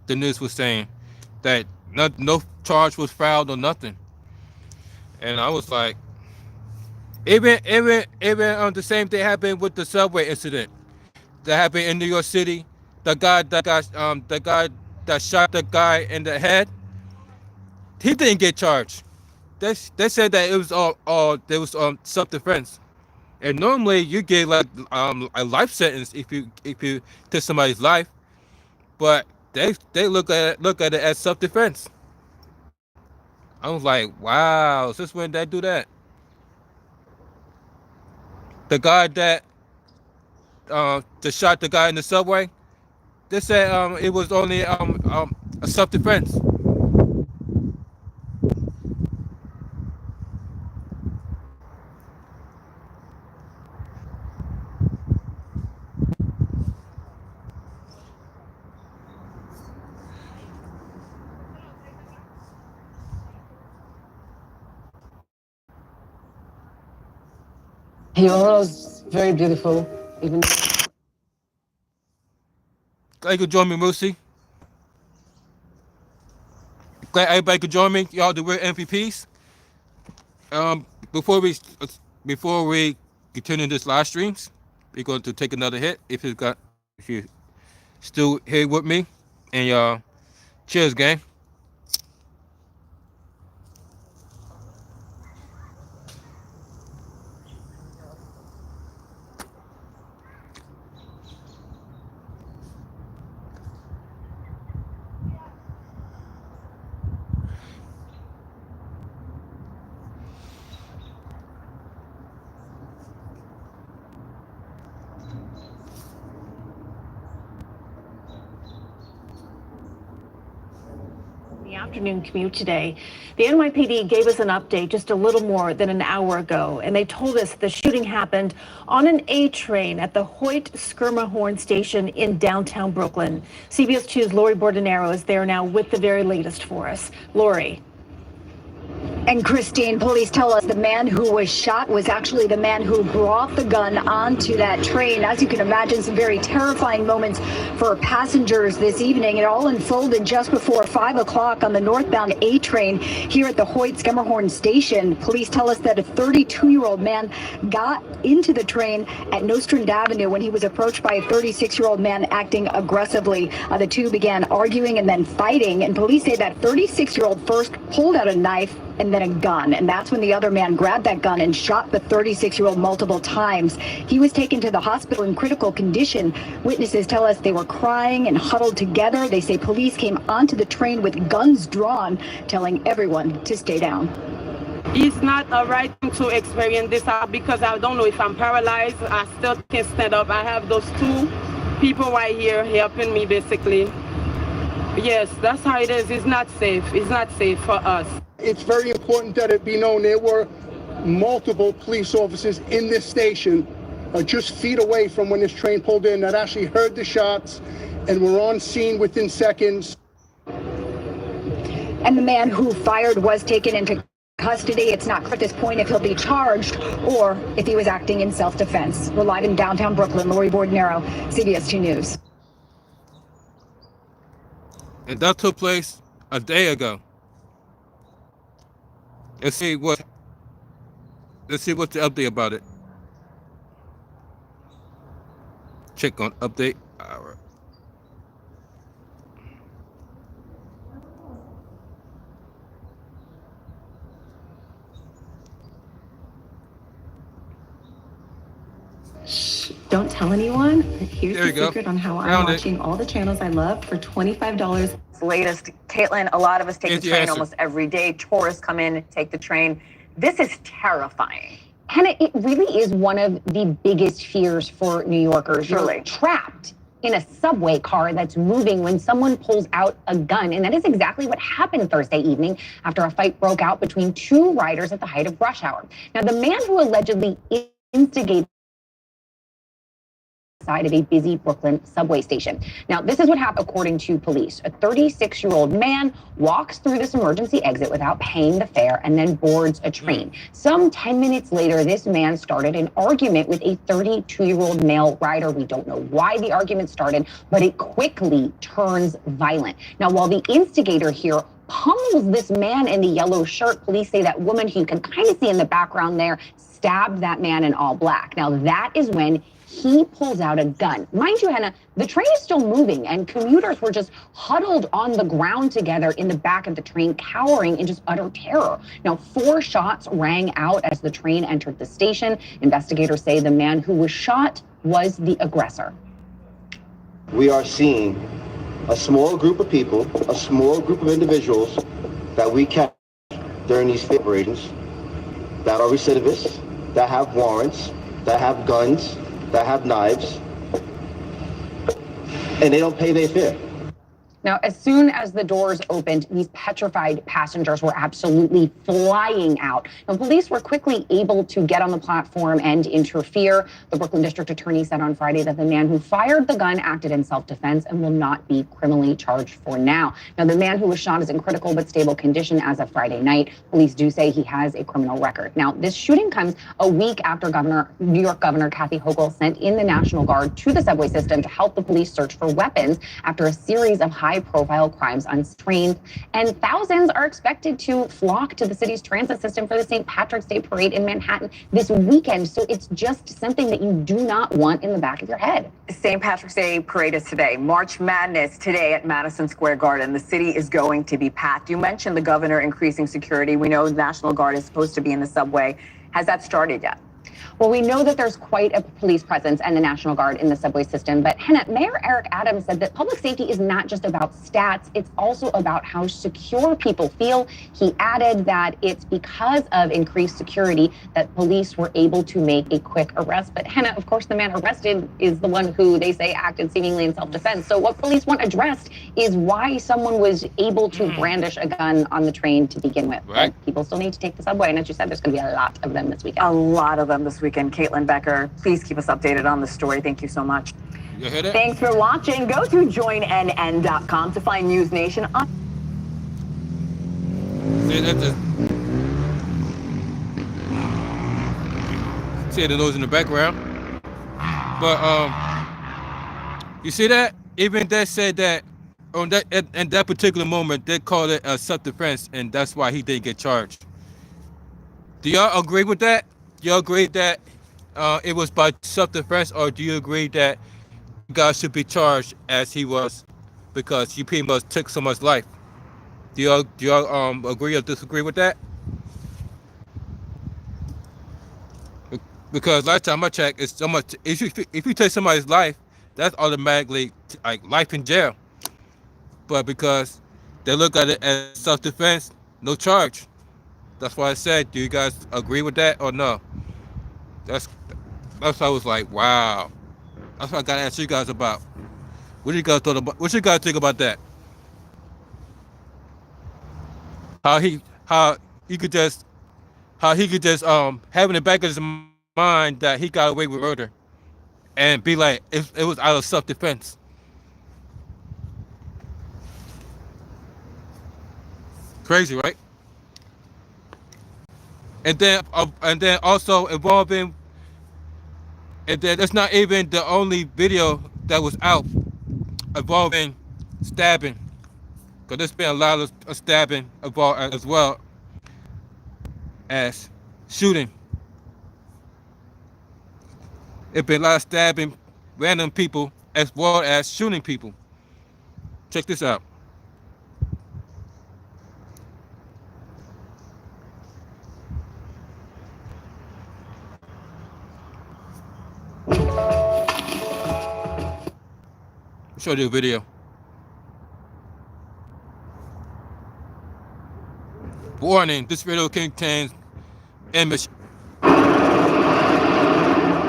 The news was saying that no charge was filed or nothing, and I was like, even the same thing happened with the subway incident that happened in New York City. The guy that shot the guy in the head, he didn't get charged. They said that it was all self-defense, and normally you get like a life sentence if you take somebody's life, but they look at it as self-defense. I was like, wow, since when did they do that? The guy that shot the guy in the subway, they said it was only a self-defense. He was very beautiful. Even. Glad you could join me, Moosey. Glad everybody could join me. Y'all, the real MVPs. Before we continue this live streams, we're going to take another hit. If you're still here with me, and y'all, cheers, gang. Afternoon commute today. The NYPD gave us an update just a little more than an hour ago, and they told us the shooting happened on an A train at the Hoyt-Schermerhorn station in downtown Brooklyn. CBS 2's Lori Bordenero is there now with the very latest for us. Lori. And Christine, police tell us the man who was shot was actually the man who brought the gun onto that train. As you can imagine, some very terrifying moments for passengers this evening. It all unfolded just before 5 o'clock on the northbound A train here at the Hoyt-Schermerhorn station. Police tell us that a 32-year-old man got into the train at Nostrand Avenue when he was approached by a 36-year-old man acting aggressively. The two began arguing and then fighting, and police say that 36-year-old first pulled out a knife and then a gun. And that's when the other man grabbed that gun and shot the 36-year-old multiple times. He was taken to the hospital in critical condition. Witnesses tell us they were crying and huddled together. They say police came onto the train with guns drawn, telling everyone to stay down. It's not a right thing to experience this because I don't know if I'm paralyzed. I still can't stand up. I have those two people right here helping me basically. Yes, that's how it is. It's not safe. It's not safe for us. It's very important that it be known there were multiple police officers in this station just feet away from when this train pulled in that actually heard the shots and were on scene within seconds. And the man who fired was taken into custody. It's not clear at this point if he'll be charged or if he was acting in self-defense. We're live in downtown Brooklyn. Lori Bordenero, CBS 2 News. And that took place a day ago. Let's see what's the update about it. Check on update. All right. Don't tell anyone. Here's There the you go. secret on how I'm Found it. watching all the channels I love for $25. Latest, Caitlin, a lot of us take Here's the your train answer. almost every day. Tourists come in, take the train. This is terrifying. Hannah, it really is one of the biggest fears for New Yorkers. Surely. You're trapped in a subway car that's moving when someone pulls out a gun. And that is exactly what happened Thursday evening after a fight broke out between two riders at the height of rush hour. Now, the man who allegedly instigated side of a busy Brooklyn subway station. Now, this is what happened according to police. A 36-year-old man walks through this emergency exit without paying the fare and then boards a train. Some 10 minutes later, this man started an argument with a 32-year-old male rider. We don't know why the argument started, but it quickly turns violent. Now, while the instigator here pummels this man in the yellow shirt, police say that woman who you can kind of see in the background there stabbed that man in all black. Now, that is when he pulls out a gun. Mind you, Hannah, the train is still moving and commuters were just huddled on the ground together in the back of the train, cowering in just utter terror. Now, 4 shots rang out as the train entered the station. Investigators say the man who was shot was the aggressor. We are seeing a small group of people, a small group of individuals that we catch during these operations that are recidivists, that have warrants, that have guns, that have knives, and they don't pay their fare. Now, as soon as the doors opened, these petrified passengers were absolutely flying out. Now, police were quickly able to get on the platform and interfere. The Brooklyn District Attorney said on Friday that the man who fired the gun acted in self-defense and will not be criminally charged for now. Now, the man who was shot is in critical but stable condition as of Friday night. Police do say he has a criminal record. Now, this shooting comes a week after New York Governor Kathy Hochul sent in the National Guard to the subway system to help the police search for weapons after a series of high-profile crimes on trains. And thousands are expected to flock to the city's transit system for the St. Patrick's Day parade in Manhattan this weekend. So it's just something that you do not want in the back of your head. St. Patrick's Day parade is today. March Madness today at Madison Square Garden. The city is going to be packed. You mentioned the governor increasing security. We know the National Guard is supposed to be in the subway. Has that started yet? Well, we know that there's quite a police presence and the National Guard in the subway system. But Hannah, Mayor Eric Adams said that public safety is not just about stats. It's also about how secure people feel. He added that it's because of increased security that police were able to make a quick arrest. But Hannah, of course, the man arrested is the one who they say acted seemingly in self-defense. So what police want addressed is why someone was able to brandish a gun on the train to begin with. Right. But people still need to take the subway. And as you said, there's going to be a lot of them this weekend. A lot of them this weekend. Caitlin Becker, please keep us updated on the story. Thank you so much. You hear that? Thanks for watching. Go to joinnn.com to find News Nation. See, see the noise in the background. But you see that? Even they said that on that in that particular moment they called it a self-defense, and that's why he didn't get charged. Do y'all agree with that? You agree that it was by self-defense, or do you agree that God should be charged as he was because he pretty much took someone's life? Do y'all agree or disagree with that? Because last time I checked, it's so much. If you take somebody's life, that's automatically like life in jail. But because they look at it as self-defense, no charge. That's why I said, do you guys agree with that or no? That's what I was like, wow. That's what I gotta ask you guys about. What do you guys think about that? How he could just have in the back of his mind that he got away with murder and be like it was out of self-defense. Crazy, right? And then also involving, and then that's not even the only video that was out involving stabbing, because there's been a lot of stabbing involved as well as shooting. There's been a lot of stabbing random people as well as shooting people. Check this out. Show you a video. Warning, this video contains image.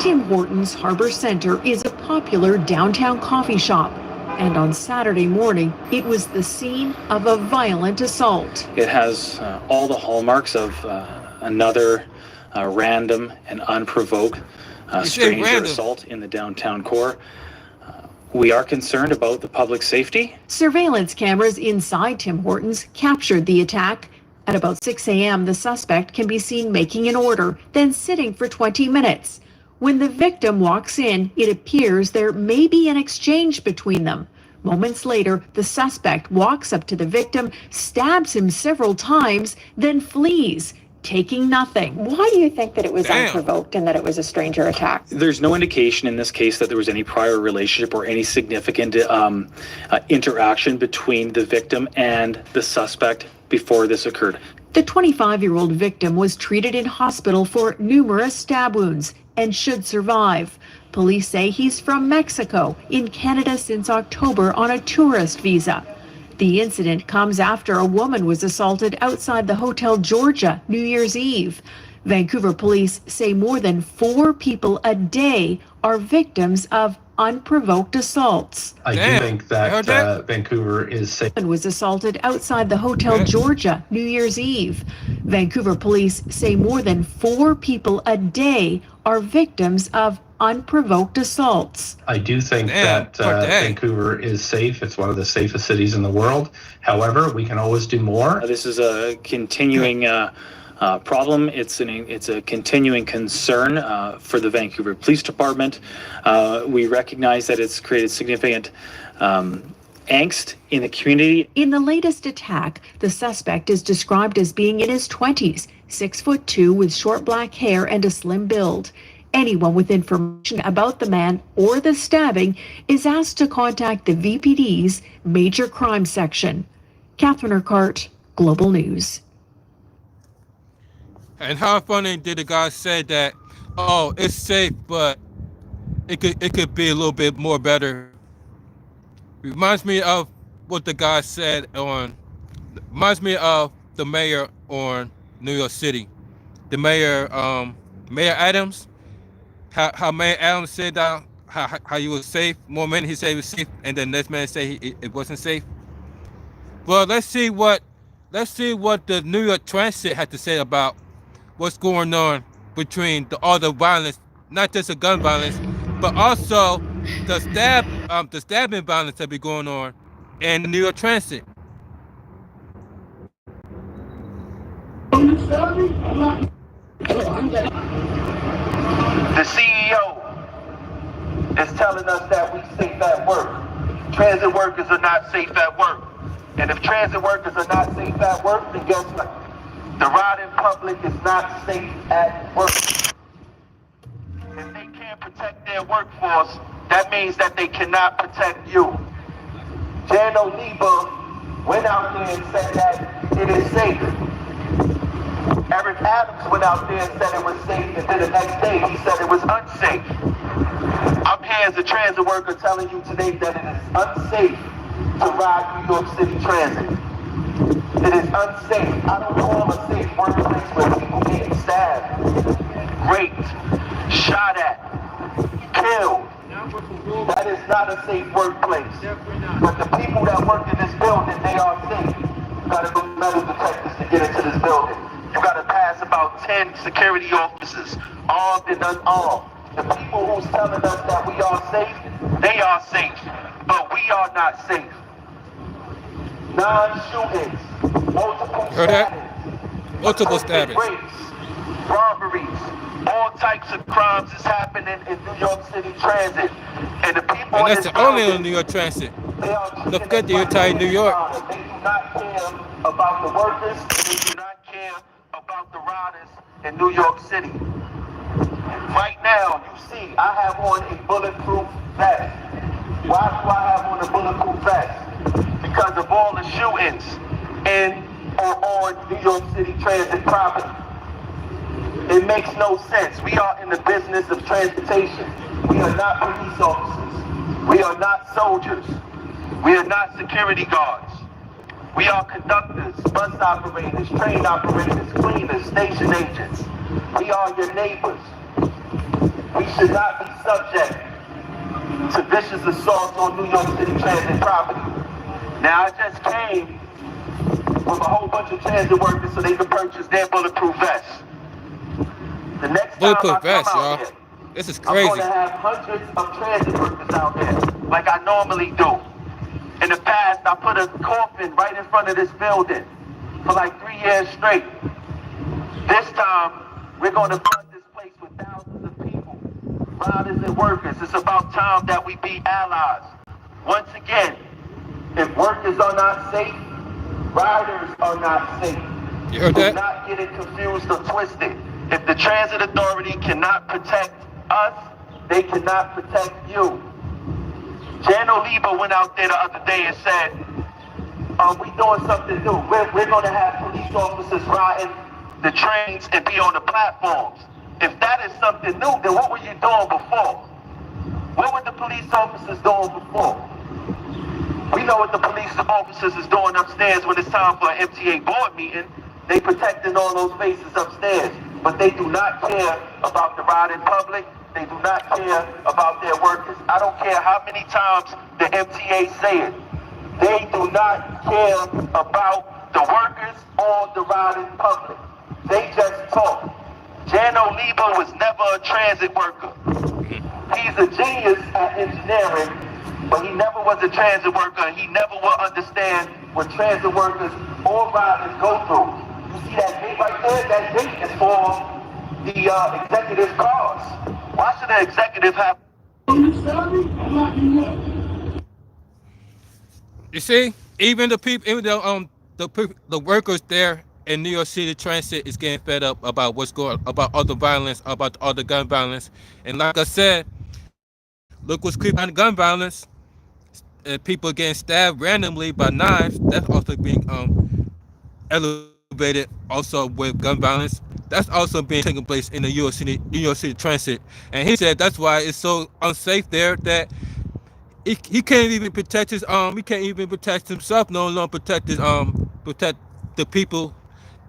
Tim Hortons Harbor Center is a popular downtown coffee shop. And on Saturday morning, it was the scene of a violent assault. It has all the hallmarks of another random and unprovoked stranger assault in the downtown core. We are concerned about the public safety. Surveillance cameras inside Tim Hortons captured the attack. At about 6 a.m., the suspect can be seen making an order, then sitting for 20 minutes. When the victim walks in, it appears there may be an exchange between them. Moments later, the suspect walks up to the victim, stabs him several times, then flees, taking nothing. Why do you think that it was unprovoked and that it was a stranger attack? There's no indication in this case that there was any prior relationship or any significant interaction between the victim and the suspect before this occurred. The 25-year-old victim was treated in hospital for numerous stab wounds and should survive. Police say he's from Mexico, in Canada since October on a tourist visa. The incident comes after a woman was assaulted outside the Hotel Georgia New Year's Eve. Vancouver police say more than 4 people a day are victims of unprovoked assaults. I do think that Vancouver is safe. And was assaulted outside the Hotel Georgia New Year's Eve. Vancouver police say more than 4 people a day are victims of unprovoked assaults. I do think that Vancouver is safe. It's one of the safest cities in the world. However, we can always do more. This is a continuing problem. It's a continuing concern for the Vancouver Police Department. We recognize that it's created significant angst in the community. In the latest attack, the suspect is described as being in his 20s, 6'2" with short black hair and a slim build. Anyone with information about the man or the stabbing is asked to contact the VPD's Major Crime Section. Catherine Urquhart, Global News. And how funny did the guy say that, oh, it's safe, but it could be a little bit more better. Reminds me of what the guy said reminds me of the mayor on New York City. The mayor, Mayor Adams, how Mayor Adams said that, how he was safe. One minute he said he was safe, and then next minute say it wasn't safe. Well, let's see what the New York Transit had to say about what's going on between all the violence, not just the gun violence, but also the stabbing violence that be going on in the New York Transit. The CEO is telling us that we safe at work. Transit workers are not safe at work. And if transit workers are not safe at work, then guess what? The riding public is not safe at work. If they can't protect their workforce, that means that they cannot protect you. Jan Oliva went out there and said that it is safe. Eric Adams went out there and said it was safe, and then the next day he said it was unsafe. I'm here as a transit worker telling you today that it is unsafe to ride New York City Transit. It is unsafe. I don't call a safe workplace where people get stabbed, raped, shot at, killed. That is not a safe workplace. But the people that work in this building, they are safe. You gotta go metal detectors to get into this building. You gotta pass about 10 security officers, armed and unarmed. The people who's telling us that we are safe, they are safe, but we are not safe. 9 shootings, multiple stabbings, rapes, robberies, all types of crimes is happening in New York City Transit. And the people and that's only on New York Transit. Don't forget the entire New York. They do not care about the workers. They do not care about the riders in New York City. Right now, you see, I have on a bulletproof vest. Why do I have on a bulletproof vest? Because of all the shootings in or on New York City Transit property. It makes no sense. We are in the business of transportation. We are not police officers. We are not soldiers. We are not security guards. We are conductors, bus operators, train operators, cleaners, station agents. We are your neighbors. We should not be subject to vicious assaults on New York City Transit property. Now, I just came with a whole bunch of transit workers so they can purchase their bulletproof vests. The next bulletproof time I vest, come out y'all. here, This is crazy. I'm going to have hundreds of transit workers out there, like I normally do. In the past, I put a coffin right in front of this building for like 3 years straight. This time, we're going to flood this place with thousands of people, riders and workers. It's about time that we be allies. Once again, if workers are not safe, riders are not safe. You heard that? Do not get it confused or twisted. If the transit authority cannot protect us, they cannot protect you. Jan Oliva went out there the other day and said, we doing something new. We're going to have police officers riding the trains and be on the platforms. If that is something new, then what were you doing before? What were the police officers doing before? We know what the police officers is doing upstairs when it's time for an MTA board meeting. They protecting all those faces upstairs, but they do not care about the riding public. They do not care about their workers. I don't care how many times the MTA say it. They do not care about the workers or the riding public. They just talk. Jan Oliva was never a transit worker. He's a genius at engineering, but he never was a transit worker. He never will understand what transit workers or riders go through. You see that gate right there? That gate is for the executive's cars. Why should the executive have? You see, even the people, even the workers there in New York City Transit is getting fed up about what's going, about all the violence, about all the gun violence. And like I said, look what's creeping on the gun violence. People getting stabbed randomly by knives. That's also being elevated. Also with gun violence, that's also being taking place in the New York City Transit. And he said that's why it's so unsafe there that he can't even protect his he can't even protect himself. No longer protect his protect the people.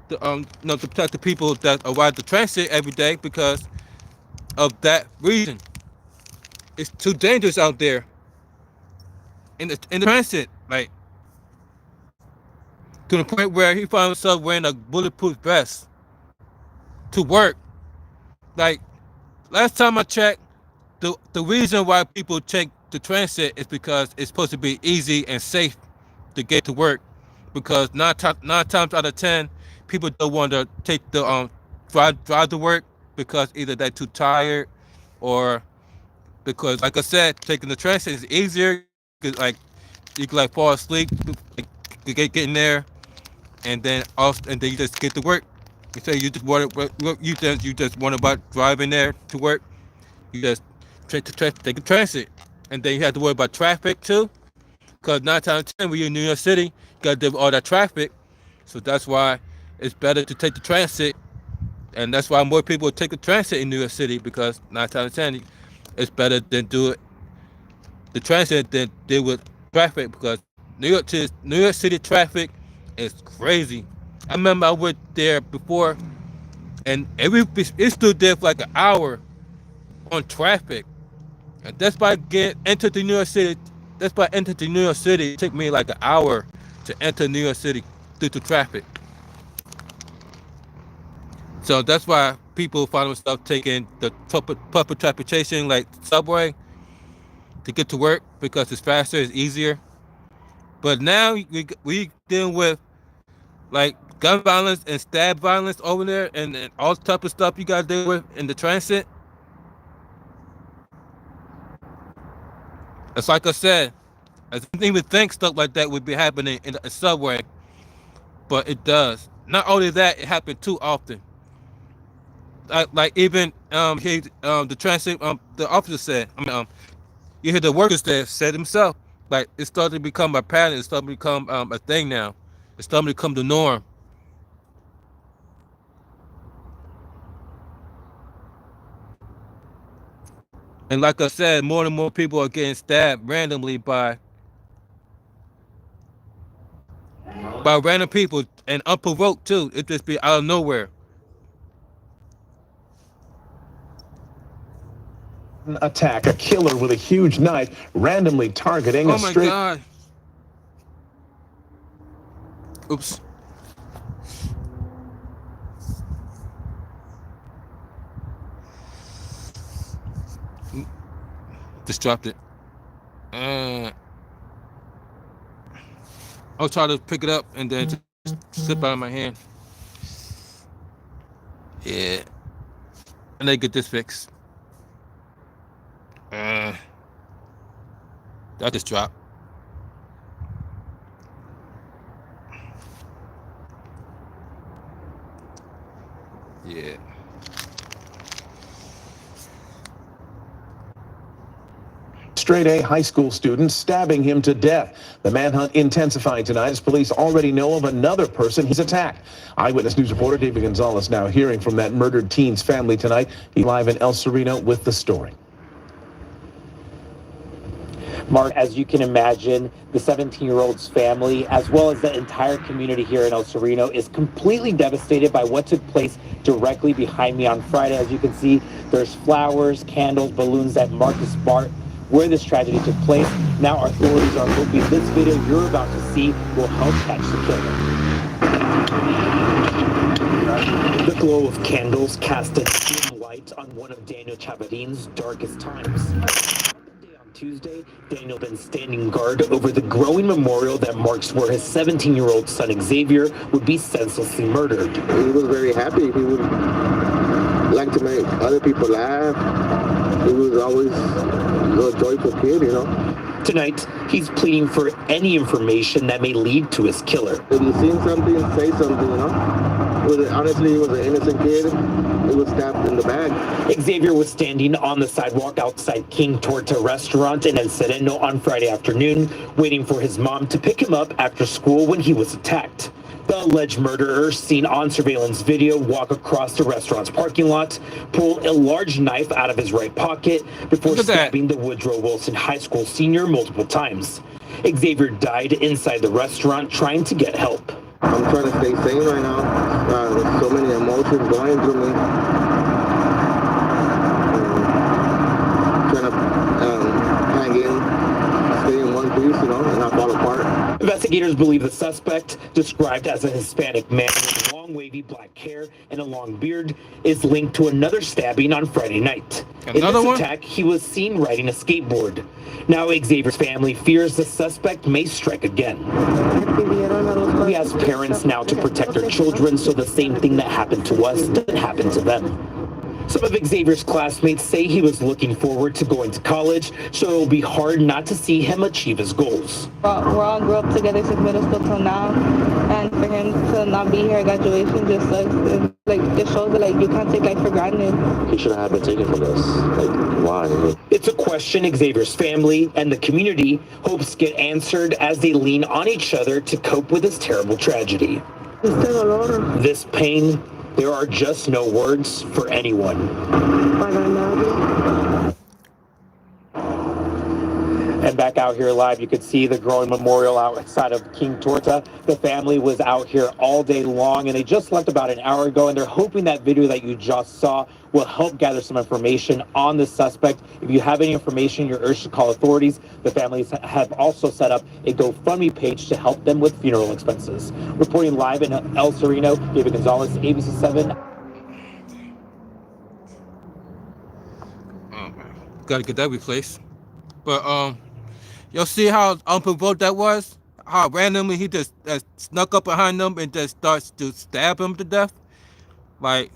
To protect the people that ride the transit every day because of that reason. It's too dangerous out there in the transit, like to the point where he found himself wearing a bulletproof vest to work. Like last time I checked, the reason why people take the transit is because it's supposed to be easy and safe to get to work. Because nine times out of 10, people don't want to take the drive to work because either they're too tired or because, like I said, taking the transit is easier. Cause like you can like fall asleep, like, you get in there, and then you just get to work. You say you just want about driving there to work. You just take the transit, and then you have to worry about traffic too. Because 9 times out of 10, when you're in New York City, you gotta deal with all that traffic. So that's why it's better to take the transit, and that's why more people take the transit in New York City because 9 times out of 10, it's better than do it the transit than deal with traffic because New York City traffic is crazy. I remember I went there before, and it stood there for like an hour on traffic, and that's by entered to New York City. That's by entering to New York City. It took me like an hour to enter New York City due to traffic. So that's why people find themselves taking the public transportation like subway to get to work because it's faster, it's easier. But now we dealing with like gun violence and stab violence over there and all type of stuff you gotta deal with in the transit. It's like I said, I didn't even think stuff like that would be happening in a subway, but it does. Not only that, it happened too often. Like even the transit the officer said, you hear the workers there said himself, like it started to become a pattern. It started to become a thing now. It's starting to become the norm. And like I said, more and more people are getting stabbed randomly by random people and unprovoked too. It just be out of nowhere. Attack, a killer with a huge knife randomly targeting a street. Oh my God. Oops. Just dropped it. I'll try to pick it up and then just slip out of my hand. Yeah. And then get this fixed. That just dropped. Yeah. Straight A high school student stabbing him to death. The manhunt intensified tonight as police already know of another person he's attacked. Eyewitness News reporter David Gonzalez now hearing from that murdered teen's family tonight. He's live in El Sereno with the story. Mark, as you can imagine, the 17-year-old's family, as well as the entire community here in El Sereno, is completely devastated by what took place directly behind me on Friday. As you can see, there's flowers, candles, balloons that mark the spot where this tragedy took place. Now authorities are hoping this video you're about to see will help catch the killer. The glow of candles cast a dim light on one of Daniel Chavadin's darkest times. On Tuesday, Daniel been standing guard over the growing memorial that marks where his 17-year-old son Xavier would be senselessly murdered. He was very happy. He would like to make other people laugh. He was always a joyful kid, you know. Tonight, he's pleading for any information that may lead to his killer. If you've seen something, say something, you know. Honestly, he was an innocent kid. He was stabbed in the back. Xavier was standing on the sidewalk outside King Torta restaurant in El Sereno on Friday afternoon, waiting for his mom to pick him up after school when he was attacked. The alleged murderer, seen on surveillance video, walk across the restaurant's parking lot, pull a large knife out of his right pocket before stabbing the Woodrow Wilson High School senior multiple times. Xavier died inside the restaurant trying to get help. I'm trying to stay sane right now. There's so many emotions going through me. Trying to hang in, stay in one piece, you know, and not fall apart. Investigators believe the suspect, described as a Hispanic man with long wavy black hair and a long beard, is linked to another stabbing on Friday night. In this attack, he was seen riding a skateboard. Now Xavier's family fears the suspect may strike again. We ask parents now to protect their children so the same thing that happened to us doesn't happen to them. Some of Xavier's classmates say he was looking forward to going to college, so it will be hard not to see him achieve his goals. We're all grew up together since middle school till now, and for him to not be here at graduation just sucks. It shows that you can't take life for granted. He shouldn't have been taken from us. Why? It's a question Xavier's family and the community hopes get answered as they lean on each other to cope with this terrible tragedy. This pain, there are just no words for anyone. And back out here live, you could see the growing memorial outside of King Torta. The family was out here all day long, and they just left about an hour ago, and they're hoping that video that you just saw will help gather some information on the suspect. If you have any information, you're urged to call authorities. The families have also set up a GoFundMe page to help them with funeral expenses. Reporting live in El Sereno, David Gonzalez, ABC 7. Gotta get that replaced. But you'll see how unprovoked that was? How randomly he just snuck up behind them and just starts to stab him to death? Like,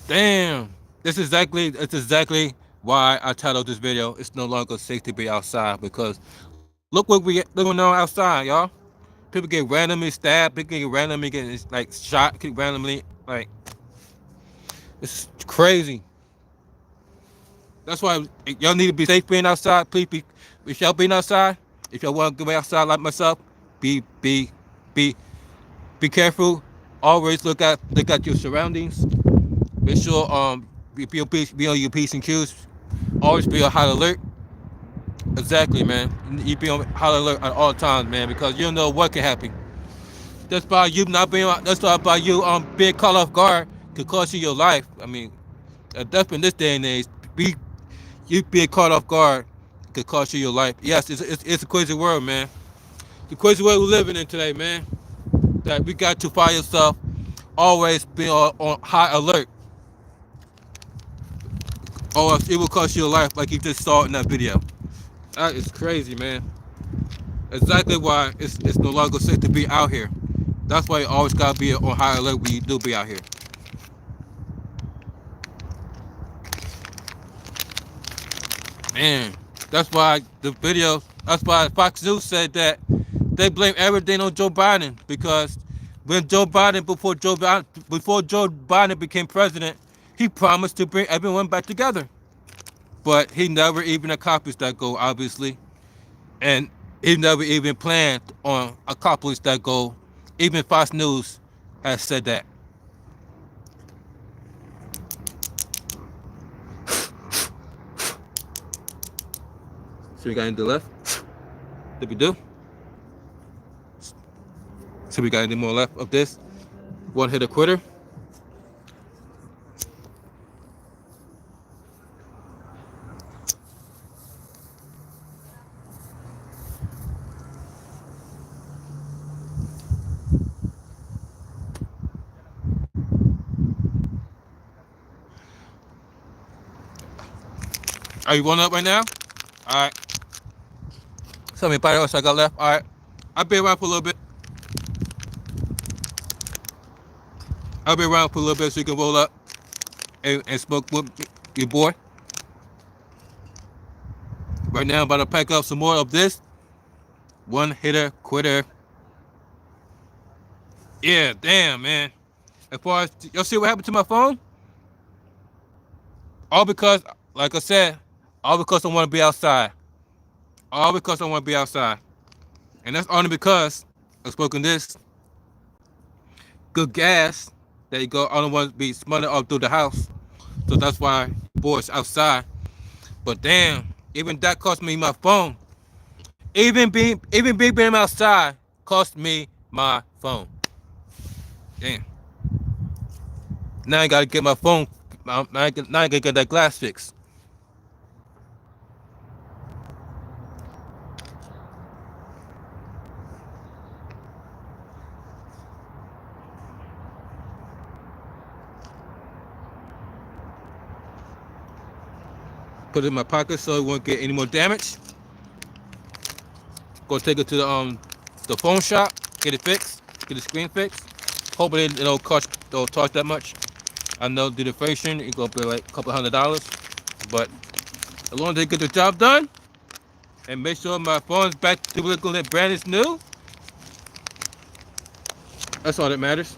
damn. It's exactly why I titled this video, It's No Longer Safe to Be Outside, because look what we going on outside, y'all. People get randomly stabbed, people get randomly getting shot, get randomly, it's crazy. That's why y'all need to be safe being outside. Please if y'all being outside, if y'all want to go outside like myself, be careful. Always look at your surroundings. Make sure be on your P's and Q's. Always be on high alert. Exactly, man. You be on high alert at all times, man, because you don't know what can happen. That's by you being caught off guard could cost you your life. I mean, definitely in this day and age, you being caught off guard could cost you your life. Yes, it's a crazy world, man. The crazy world we're living in today, man. That we got to find yourself always be on high alert, or else it will cost you your life, like you just saw in that video. That is crazy, man. Exactly why it's no longer safe to be out here. That's why you always gotta be on high alert when you do be out here. Man, that's why Fox News said that they blame everything on Joe Biden, because when before Joe Biden became president, he promised to bring everyone back together. But he never even accomplished that goal, obviously. And he never even planned on accomplishing that goal. Even Fox News has said that. So we got in the left. Did we do? So we got any more left of this? One hitter quitter. Are you one up right now? All right. So anybody else I got left? All right. I'll be around for a little bit. I'll be around for a little bit so you can roll up and smoke with your boy. Right now, I'm about to pack up some more of this. One hitter quitter. Yeah, damn, man. As far as, y'all see what happened to my phone? All because, like I said, all because I want to be outside. All because I want to be outside. And that's only because I'm smoking this good gas that you go, I don't want to be smelling all through the house. So that's why boys outside. But damn, even that cost me my phone. Even being outside cost me my phone. Damn. Now I gotta get my phone. Now I gotta get that glass fixed. Put it in my pocket so it won't get any more damage. Go take it to the phone shop, get it fixed, get the screen fixed. Hopefully it don't cost that much. I know the deflation it's gonna be like a couple $100, but as long as they get the job done and make sure my phone's back to looking like brand new, that's all that matters.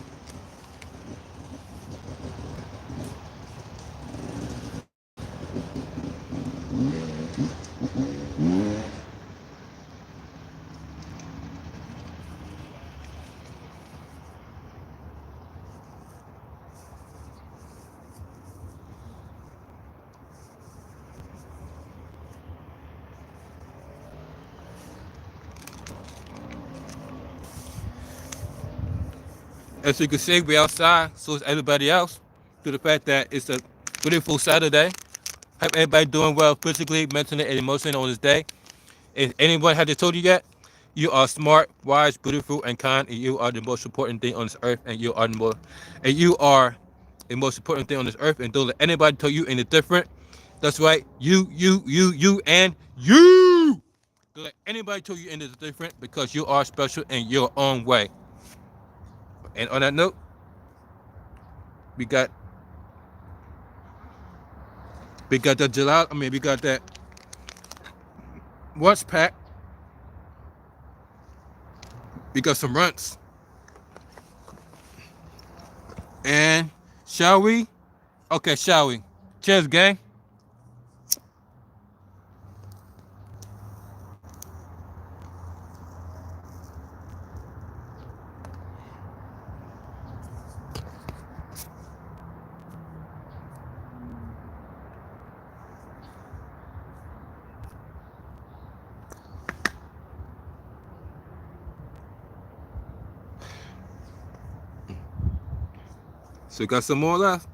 As you can see, we're outside, so is everybody else. Due to the fact that it's a beautiful Saturday. Hope everybody doing well physically, mentally, and emotionally on this day. If anyone hasn't told you yet, you are smart, wise, beautiful, and kind, and you are the most important thing on this earth, and you are the most important thing on this earth, and don't let anybody tell you any different. That's right, you, and you. Don't let anybody tell you any different, because you are special in your own way. And on that note, we got that gelato. I mean, we got that lunch pack. We got some runts. And shall we? Okay, shall we? Cheers, gang. So got some more left.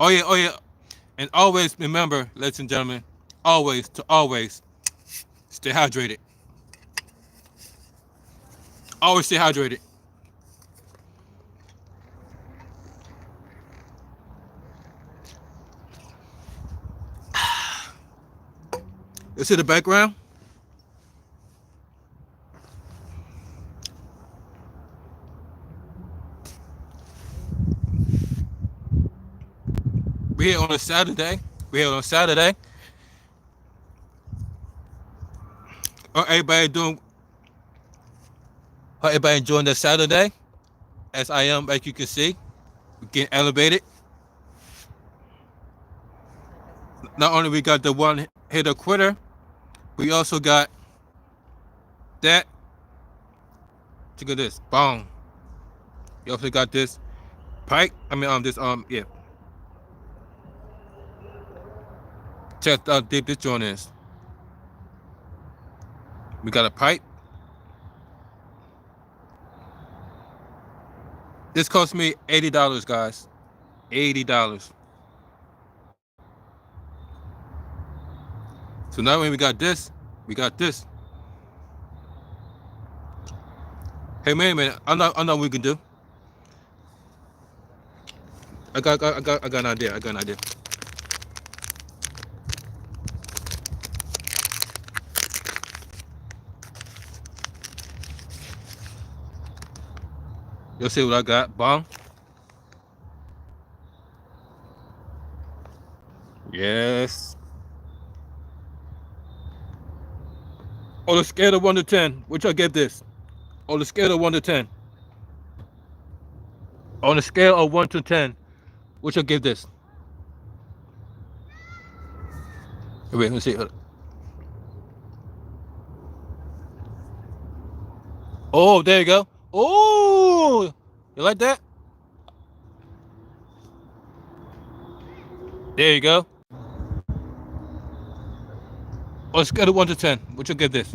Oh yeah. And always remember, ladies and gentlemen, always stay hydrated. Always stay hydrated. You see the background? We're here on a Saturday. Everybody enjoying the Saturday? As I am, as you can see, we're getting elevated. Not only we got the one hitter quitter, we also got that. Look at this, boom. You also got this pike. Yeah. Check out how deep this joint is. We got a pipe. This cost me $80, guys. $80. So now when we got this, Hey man, I know what we can do. I got an idea. You'll see what I got. Bong. Yes. On a scale of 1 to 10, which I give this? On a scale of 1 to 10. On a scale of 1 to 10, which I give this? Wait, let's see. Oh, there you go. Oh, you like that? There you go. On a scale of 1 to 10, what you give this?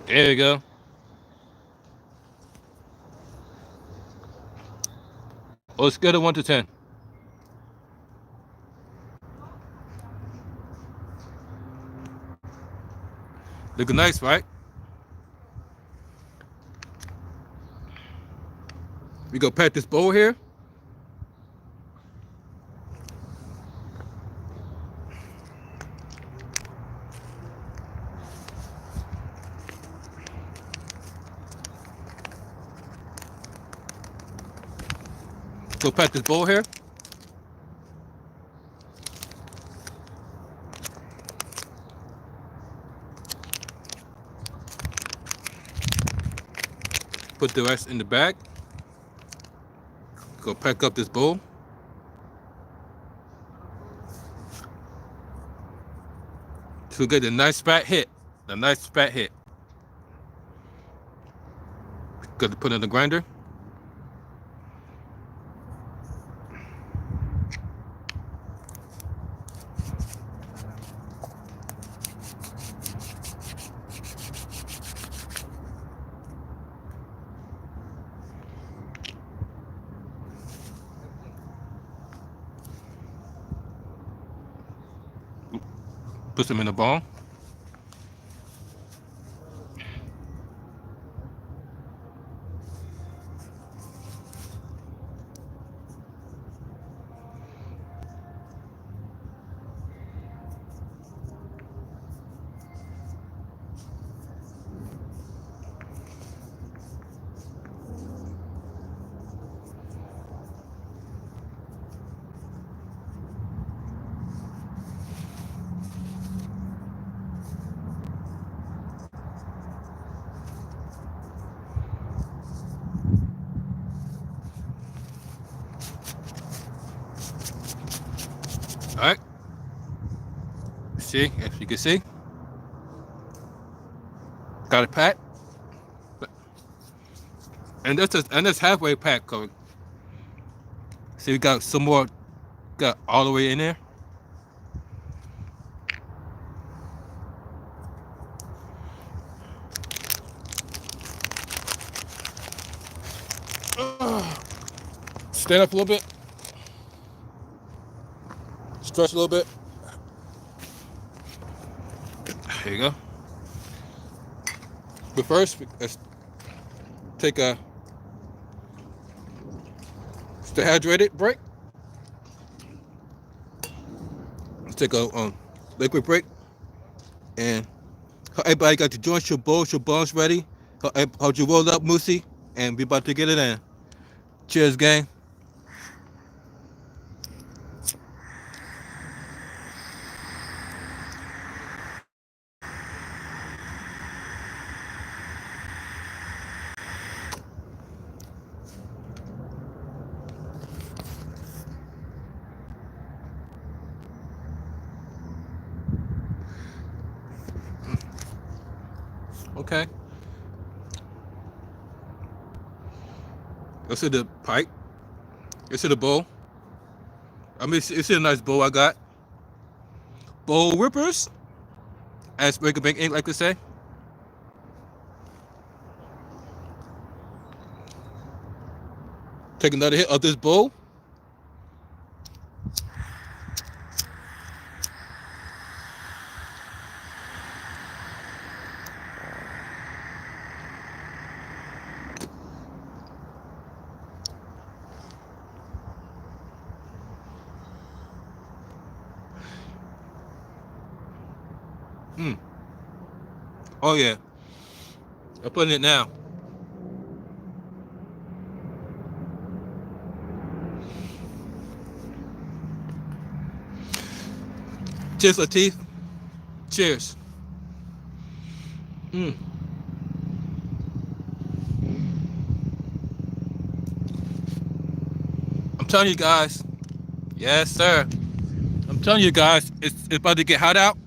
There you go. On a scale of 1 to 10. Looking nice, right? We go pat this bowl here. Go pat this bowl here. Put the rest in the bag. Go pack up this bowl. To get a nice fat hit. A nice fat hit. Got to put in the grinder. Put them in a ball. All right. See, as you can see, got it packed, and that's halfway packed. Cause see, we got some more, got all the way in there. Stand up a little bit. Stretch a little bit. There you go. But first, let's take a stay hydrated break. Let's take a liquid break. And everybody got your joints, your bowls, your bones ready. How'd you roll up, Moosey? And we about to get it in. Cheers, gang. Okay. Let's hit the pipe. Let's hit the bowl. I mean, it's a nice bowl I got. Bowl rippers, as Breaker Bank Inc. like to say. Take another hit of this bowl. Oh yeah, I'm putting it now. Cheers, Latif. Cheers. I'm telling you guys. Yes, sir. I'm telling you guys, it's about to get hot out.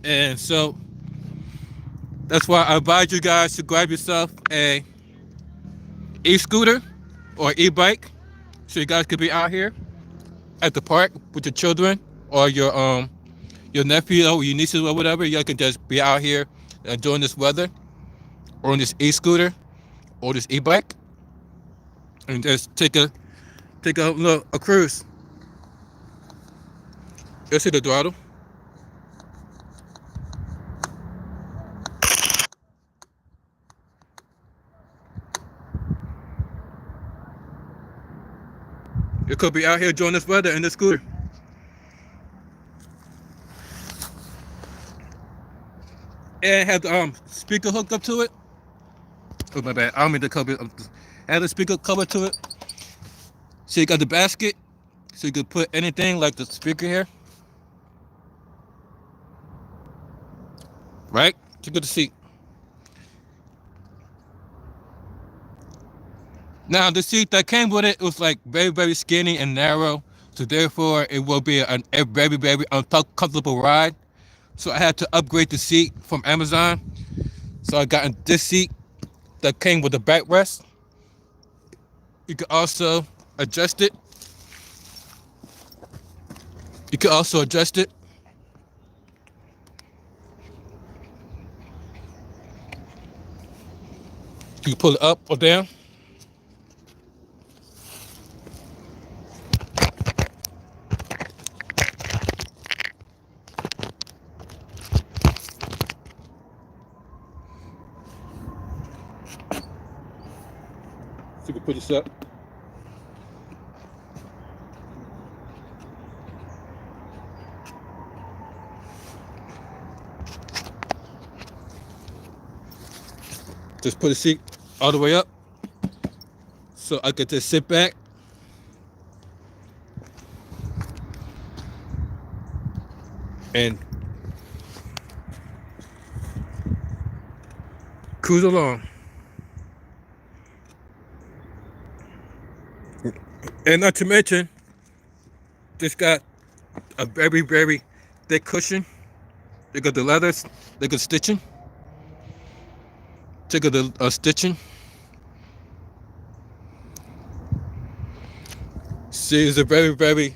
And so that's why I advise you guys to grab yourself a e-scooter or e-bike so you guys could be out here at the park with your children or your nephew or your nieces or whatever. You guys can just be out here enjoying this weather or on this e-scooter or this e-bike and just take a cruise. You'll see the throttle. You could be out here enjoying this weather in the scooter. And have the speaker hooked up to it. Oh my bad, I don't mean to cover it. Have the speaker covered to it. So you got the basket, so you could put anything like the speaker here. Right? You got the seat. Now the seat that came with it was like very, very skinny and narrow. So therefore it will be a very, very uncomfortable ride. So I had to upgrade the seat from Amazon. So I got this seat that came with the backrest. You can also adjust it. You can also adjust it. You can pull it up or down. So you can put this up. Just put the seat all the way up so I could just sit back and cruise along. And not to mention, this got a very, very thick cushion. They got the leathers, they got stitching. Check out the stitching. See, it's a very, very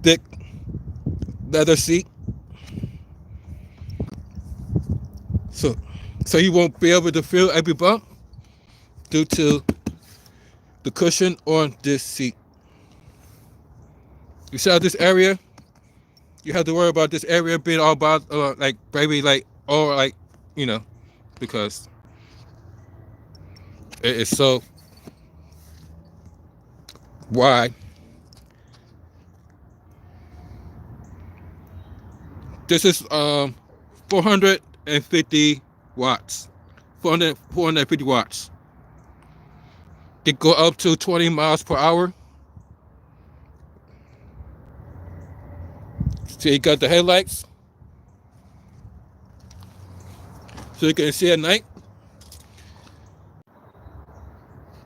thick leather seat. So you won't be able to feel every bump due to the cushion on this seat. You see how this area, you have to worry about this area being all about like very like all like, you know, because it is so wide. This is 450 watts. 450 watts. It go up to 20 miles per hour. So you got the headlights. So you can see at night.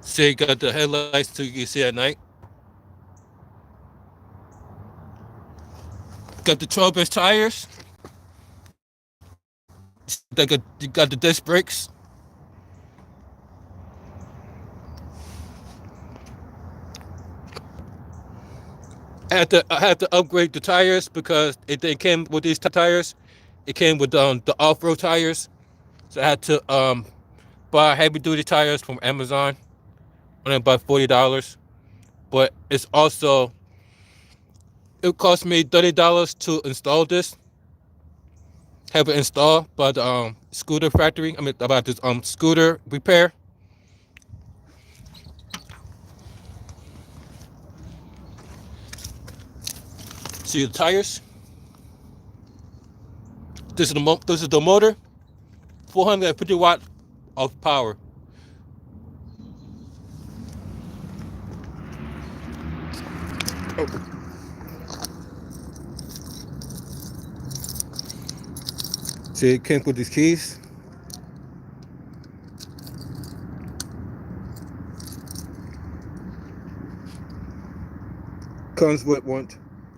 So you got the headlights so you can see at night. Got the 12-inch tires. You got the disc brakes. I had to upgrade the tires because it came with these tires. It came with the off-road tires, so I had to buy heavy-duty tires from Amazon. Only about $40, but it's also it cost me $30 to install this. Have it installed by the scooter factory. I mean, about this scooter repair. See the tires. This is the motor. 450 watt of power. See, it came with these keys. Comes with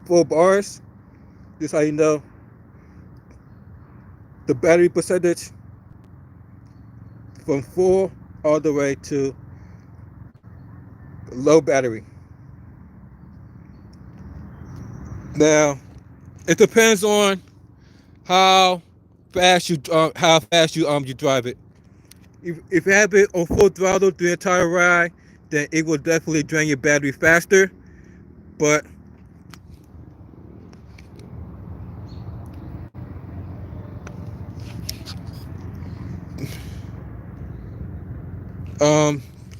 4 bars. This is how you know the battery percentage from 4 all the way to low battery. Now, it depends on how fast you drive it. If you have it on full throttle the entire ride, then it will definitely drain your battery faster. But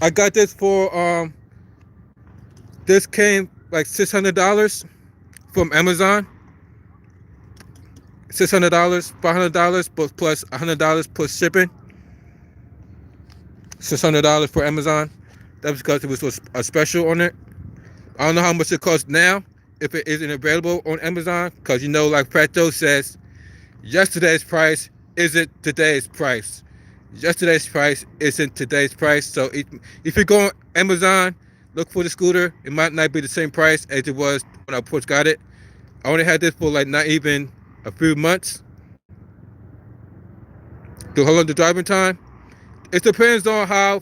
I got this for this came like $600 from Amazon. $600, $500, but plus $100 plus shipping. $600 for Amazon. That was because it was a special on it. I don't know how much it costs now if it isn't available on Amazon, because you know, like Prato says, yesterday's price isn't today's price. Yesterday's price isn't today's price. So if you go on Amazon, look for the scooter, it might not be the same price as it was when I first got it. I only had this for like not even a few months. To hold on the driving time. It depends on how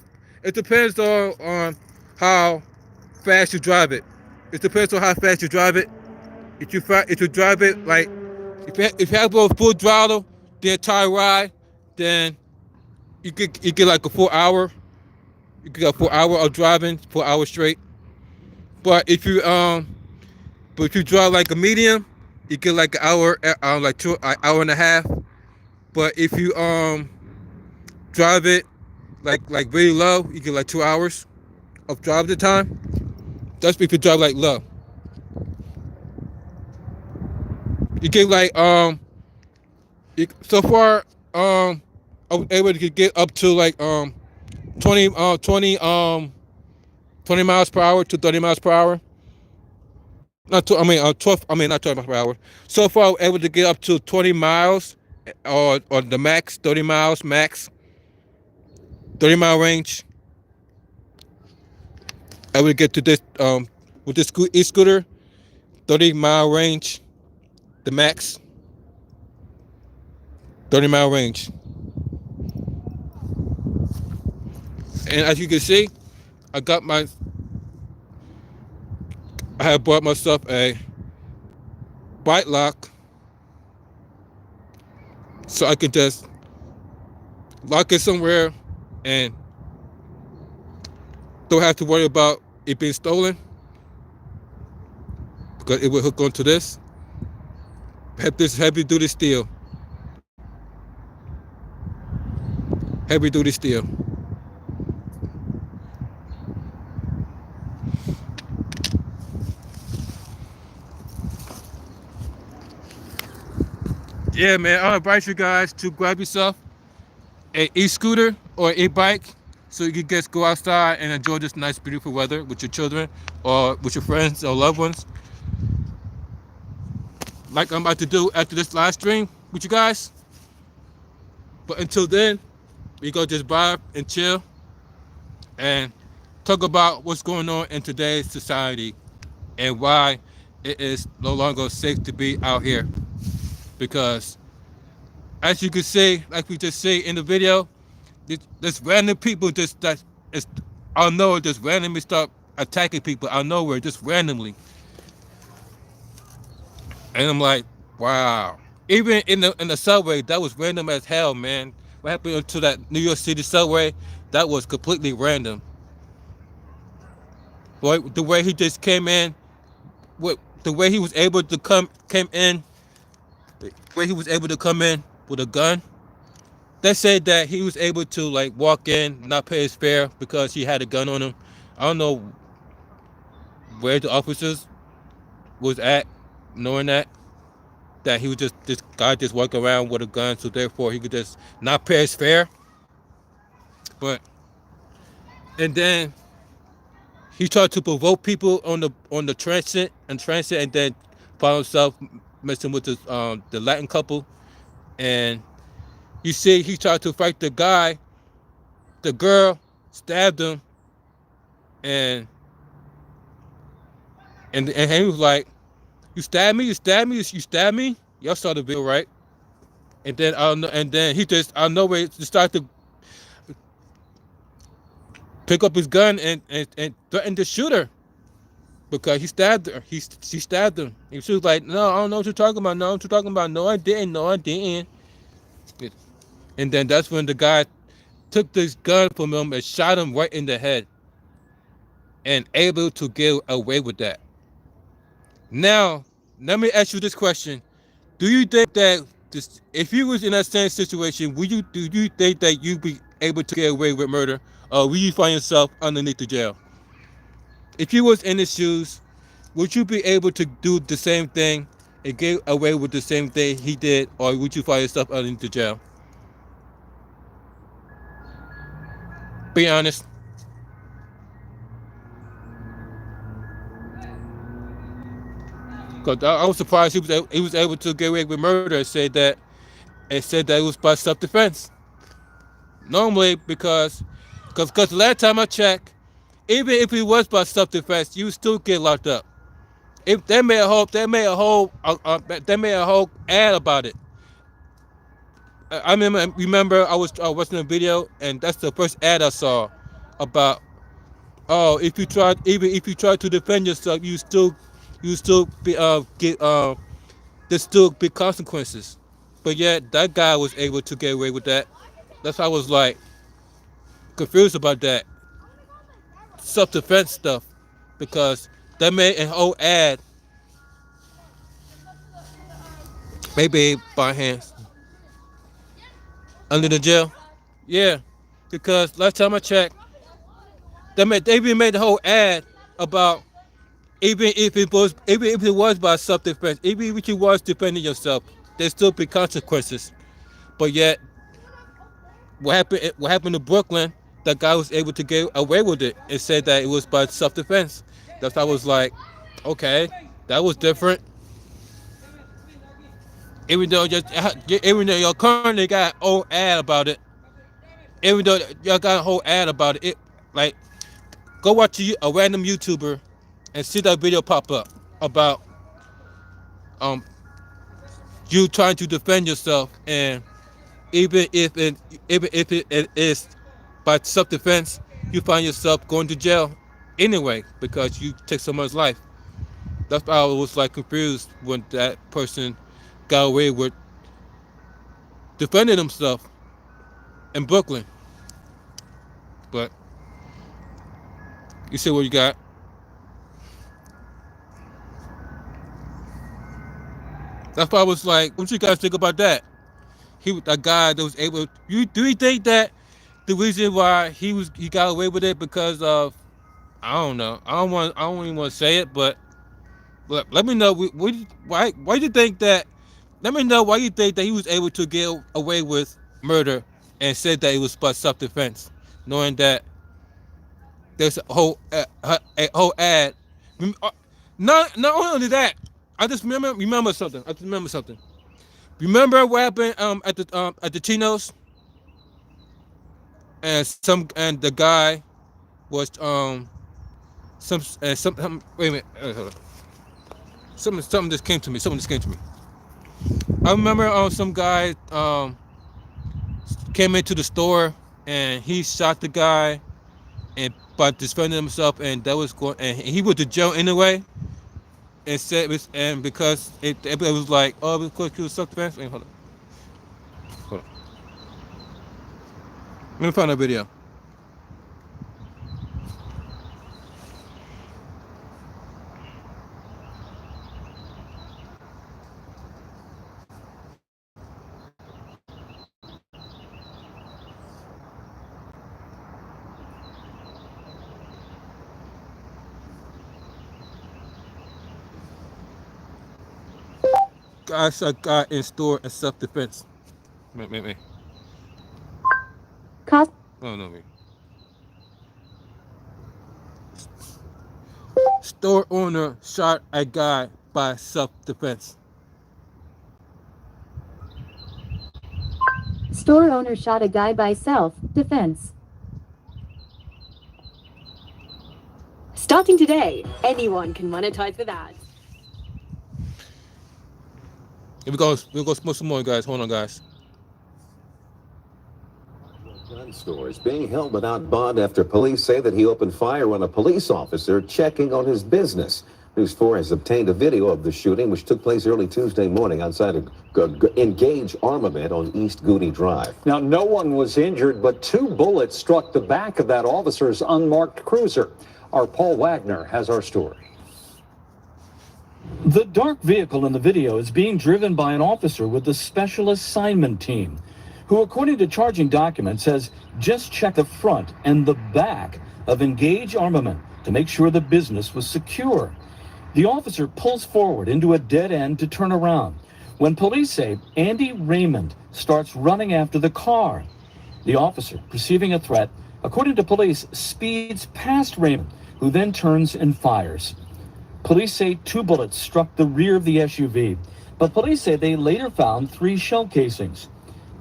fast you drive it. It depends on how fast you drive it. If you drive it like if you have a full throttle the entire ride, then you get like a 4 hour. You get a 4 hour of driving, 4 hours straight. But if you drive like a medium, you get like an hour, like an hour and a half. But if you drive it like really low, you get like 2 hours of driving time. That's if you drive like low. You get like so far I was able to get up to like 20 miles per hour to 30 miles per hour. Not 12 miles per hour. So far I was able to get up to 20 miles or the max, 30 miles max. 30-mile range. I would get to this with this e-scooter, 30-mile range, the max. 30-mile range. And as you can see, I have bought myself a bike lock, so I can just lock it somewhere and don't have to worry about it being stolen, because it will hook onto this. This heavy-duty steel. Heavy-duty steel. Yeah, man, I advise you guys to grab yourself an e-scooter or e-bike so you can just go outside and enjoy this nice, beautiful weather with your children or with your friends or loved ones. Like I'm about to do after this live stream with you guys. But until then, we go just vibe and chill and talk about what's going on in today's society and why it is no longer safe to be out here. Because as you can see, like we just see in the video, there's random people just randomly start attacking people out of nowhere, just randomly. And I'm like, wow. Even in the subway, that was random as hell, man. What happened to that New York City subway? That was completely random. Boy, the way he just came in, the way he was able to come in with a gun. They said that he was able to like walk in, not pay his fare because he had a gun on him. I don't know where the officers was at, knowing that he was just this guy just walking around with a gun, so therefore he could just not pay his fare. And then he tried to provoke people on the transit, and then found himself messing with the Latin couple. And you see, he tried to fight the guy. The girl stabbed him, and he was like, "You stabbed me! You stabbed me! You stabbed me!" Y'all saw the video, right? And then he just out of nowhere started to pick up his gun and threaten to shoot her because he stabbed her. She stabbed him. And she was like, "No, I don't know what you're talking about. No, what you're talking about. No, I didn't. No, I didn't." And then that's when the guy took this gun from him and shot him right in the head, and able to get away with that. Now, let me ask you this question: do you think that if you was in that same situation, do you think that you'd be able to get away with murder, or will you find yourself underneath the jail? If you was in his shoes, would you be able to do the same thing and get away with the same thing he did, or would you find yourself underneath the jail? Be honest. Because I was surprised he was able to get away with murder and said that it was by self-defense. Normally, because the last time I checked, even if it was by self-defense, you still get locked up. If they made a whole ad about it. I remember I was watching a video, and that's the first ad I saw about, if you try to defend yourself, you still there's still big consequences. But yet that guy was able to get away with that. That's why I was like confused about that self-defense stuff, because they made a whole ad. Maybe by hands. Under the jail? Yeah, because last time I checked, they even made the whole ad about even if it was by self-defense, even if you was defending yourself, there's still be consequences. But yet, what happened to Brooklyn? That guy was able to get away with it and said that it was by self-defense. That's why I was like, okay, that was different. Even though y'all currently got a whole ad about it, like, go watch a random YouTuber and see that video pop up about you trying to defend yourself, and even if it is by self-defense, you find yourself going to jail anyway because you take someone's life. That's why I was like confused when that person got away with defending himself in Brooklyn. But you see what you got. That's why I was like, what you guys think about that? He was that guy that was able. Do you think that the reason why he got away with it because of, I don't know. I don't even want to say it, but let me know why you think that. Let me know why you think that he was able to get away with murder and said that it was by self-defense, knowing that there's a whole ad. Not only that, I just remember something. Remember what happened at the Chinos, and the guy was wait a minute, hold on. Something just came to me. I remember some guy came into the store and he shot the guy and by defending himself, and that was going, and he went to jail anyway. and said this, and because it was like, oh, because he was self-defense. Wait, hold on. Let me find that video. Guy shot guy in store in self-defense. Wait. Cost. Oh, no, wait. Store owner shot a guy by self-defense. Store owner shot a guy by self-defense. Starting today, anyone can monetize with ads. We'll go smoke some more, guys. Hold on, guys. Gun stores being held without bond after police say that he opened fire on a police officer checking on his business. News 4 has obtained a video of the shooting, which took place early Tuesday morning outside of Engage Armament on East Goody Drive. Now, no one was injured, but 2 bullets struck the back of that officer's unmarked cruiser. Our Paul Wagner has our story. The dark vehicle in the video is being driven by an officer with the special assignment team, who, according to charging documents, has just checked the front and the back of Engage Armament to make sure the business was secure. The officer pulls forward into a dead end to turn around when police say Andy Raymond starts running after the car. The officer, perceiving a threat, according to police, speeds past Raymond, who then turns and fires. Police say 2 bullets struck the rear of the SUV, but police say they later found 3 shell casings.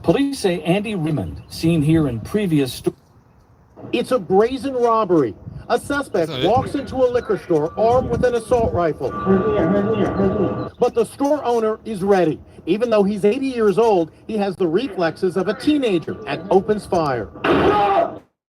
Police say Andy Raymond, seen here in previous... It's a brazen robbery. A suspect walks into a liquor store armed with an assault rifle. But the store owner is ready. Even though he's 80 years old, he has the reflexes of a teenager and opens fire.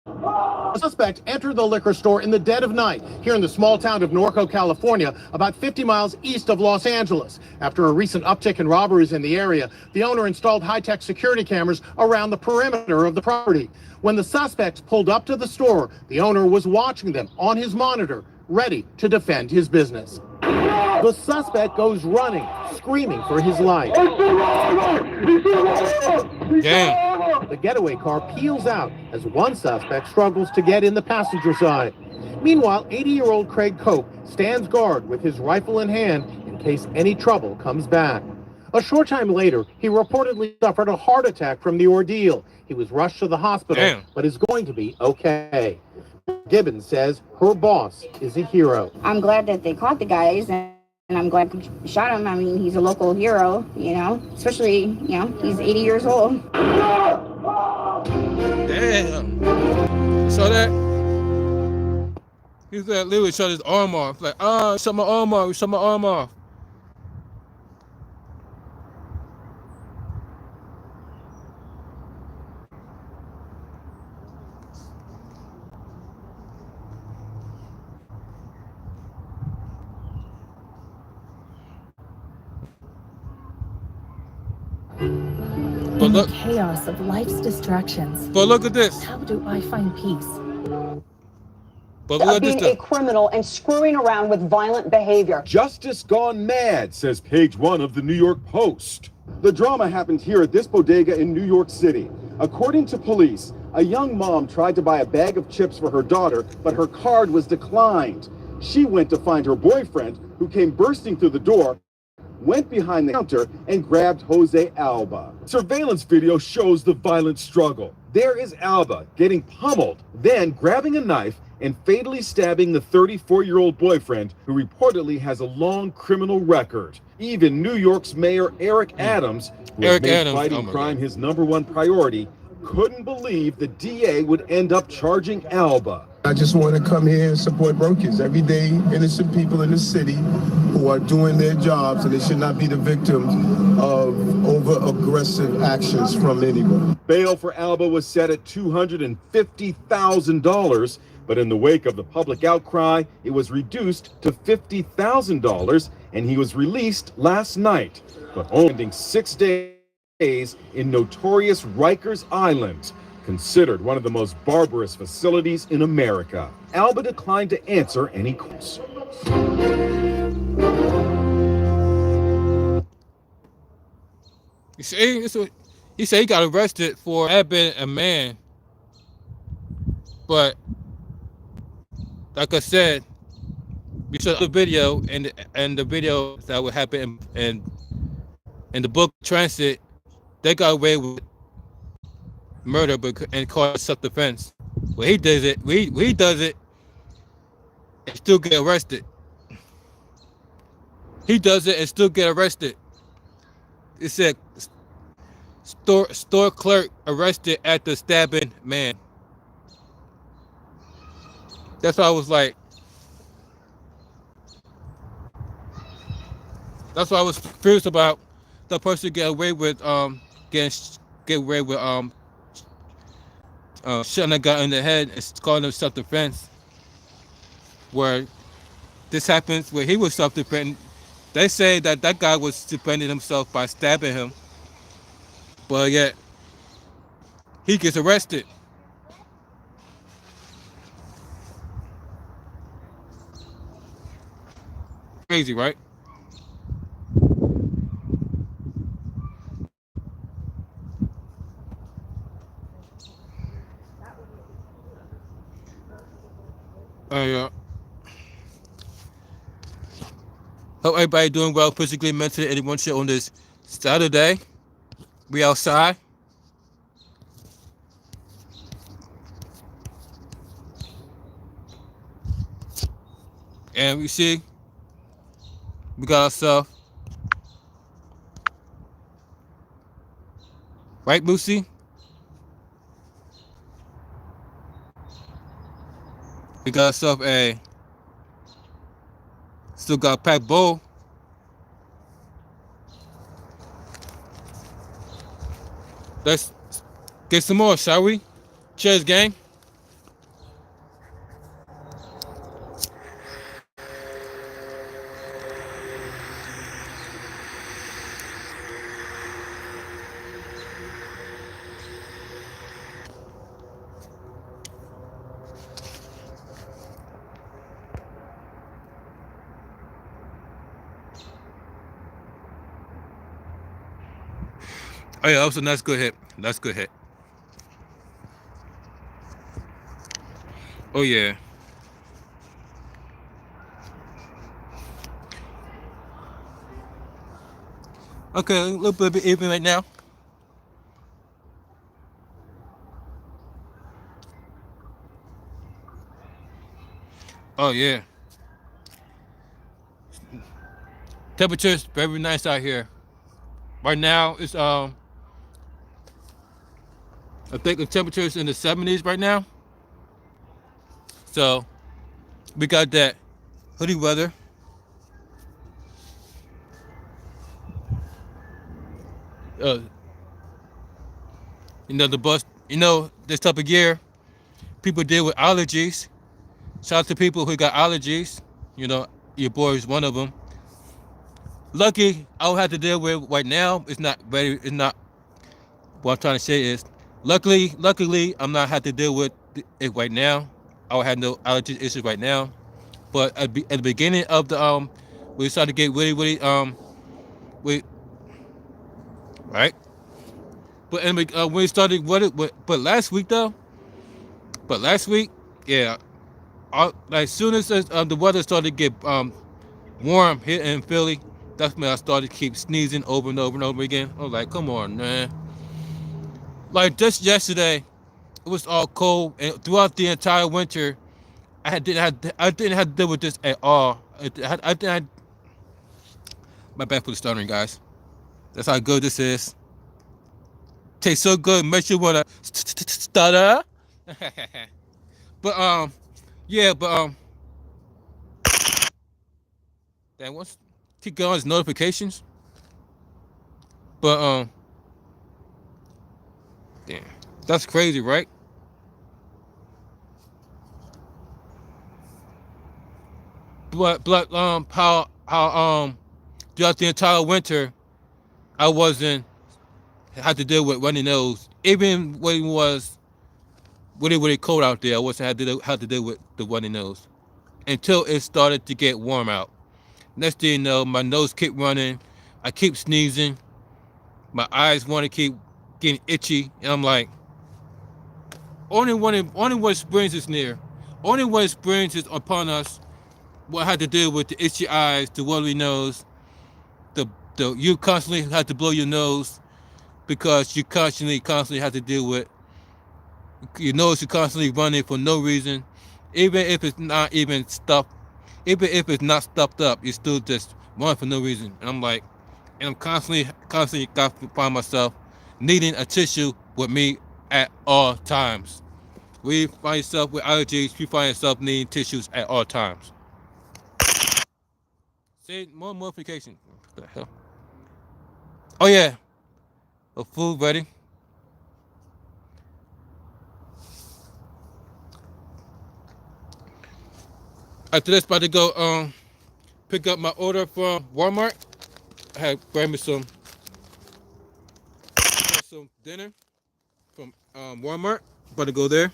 The suspect entered the liquor store in the dead of night here in the small town of Norco, California, about 50 miles east of Los Angeles. After a recent uptick in robberies in the area, the owner installed high-tech security cameras around the perimeter of the property. When the suspects pulled up to the store, the owner was watching them on his monitor, ready to defend his business. The suspect goes running, screaming for his life. Damn. The getaway car peels out as one suspect struggles to get in the passenger side. Meanwhile, 80-year-old Craig Cope stands guard with his rifle in hand in case any trouble comes back. A short time later, he reportedly suffered a heart attack from the ordeal. He was rushed to the hospital, but is going to be okay. Gibbons says her boss is a hero. I'm glad that they caught the guys, and I'm glad they shot him. I mean, he's a local hero, you know, especially, you know, he's 80 years old. Damn. Saw that? He said literally shut his arm off. Like, shut my arm off, shut my arm off. In the chaos of life's distractions. But look at this. How do I find peace? But of being a criminal and screwing around with violent behavior. Justice gone mad, says page 1 of the New York Post. The drama happened here at this bodega in New York City. According to police, a young mom tried to buy a bag of chips for her daughter, but her card was declined. She went to find her boyfriend, who came bursting through the door, went behind the counter and grabbed Jose Alba. Surveillance video shows the violent struggle. There is Alba getting pummeled, then grabbing a knife and fatally stabbing the 34-year-old boyfriend, who reportedly has a long criminal record. Even New York's Mayor Eric Adams, who has made fighting crime his #1 priority, couldn't believe the DA would end up charging Alba. I just want to come here and support brokers. Every day, innocent people in the city who are doing their jobs, and they should not be the victims of over-aggressive actions from anyone. Bail for Alba was set at $250,000, but in the wake of the public outcry, it was reduced to $50,000, and he was released last night, but only spending 6 days in notorious Rikers Island, considered one of the most barbarous facilities in America. Alba declined to answer any questions. You see, he said he got arrested for stabbing a man. But like I said, we saw the video and the video that would happen in the book Transit, they got away with murder and called self-defense. Well, he does it. He does it and still get arrested. He does it and still get arrested. It said store clerk arrested after stabbing man. That's why I was like. That's why I was curious about the person get away with shooting a guy in the head and calling him self-defense. Where this happens, where he was self-defending. They say that guy was defending himself by stabbing him, but yet he gets arrested. Crazy, right? Yeah. Hope everybody doing well physically, mentally, anyone shit on this Saturday. We outside. And we see we got ourselves, right, Moosey? We got ourselves still got a packed bowl. Let's get some more, shall we? Cheers, gang. Oh yeah, that was a nice good hit. That's good hit. Oh yeah. Okay, a little bit even right now. Oh yeah. Temperatures very nice out here. Right now it's I think the temperature's in the 70s right now. So we got that hoodie weather. You know, this type of year, people deal with allergies. Shout out to people who got allergies. You know, your boy is one of them. Lucky, I don't have to deal with right now. It's not what I'm trying to say is, luckily, I'm not have to deal with it right now. I don't have no allergy issues right now. But at the beginning of the we started to get really right. But when we started but last week, yeah, as soon as the weather started to get warm here in Philly, that's when I started to keep sneezing over and over and over again. I was like, come on, man. Like just yesterday, it was all cold, and throughout the entire winter, I didn't have to deal with this at all. My bad for the stuttering, guys. That's how good this is. Tastes so good, makes you wanna stutter. But damn, what's keep going his notifications? But damn, that's crazy, right? But how throughout the entire winter, I had to deal with runny nose. Even when it was really, really cold out there, I wasn't had to deal with the runny nose until it started to get warm out. Next thing you know, my nose kept running. I keep sneezing. My eyes want to keep getting itchy. And I'm like, only when spring is near. Only when spring is upon us, we'll have to deal with the itchy eyes, the watery nose, you constantly have to blow your nose because you constantly have to deal with your nose. You constantly running for no reason, even if it's not even stuffed. Even if it's not stuffed up, you still just run for no reason. And I'm like, and I'm constantly got to find myself needing a tissue with me at all times. When you find yourself with allergies, you find yourself needing tissues at all times. Say more modification. What the hell? Oh yeah, the food ready. After this, about to go pick up my order from Walmart. I had grabbed me some dinner from Walmart. About to go there.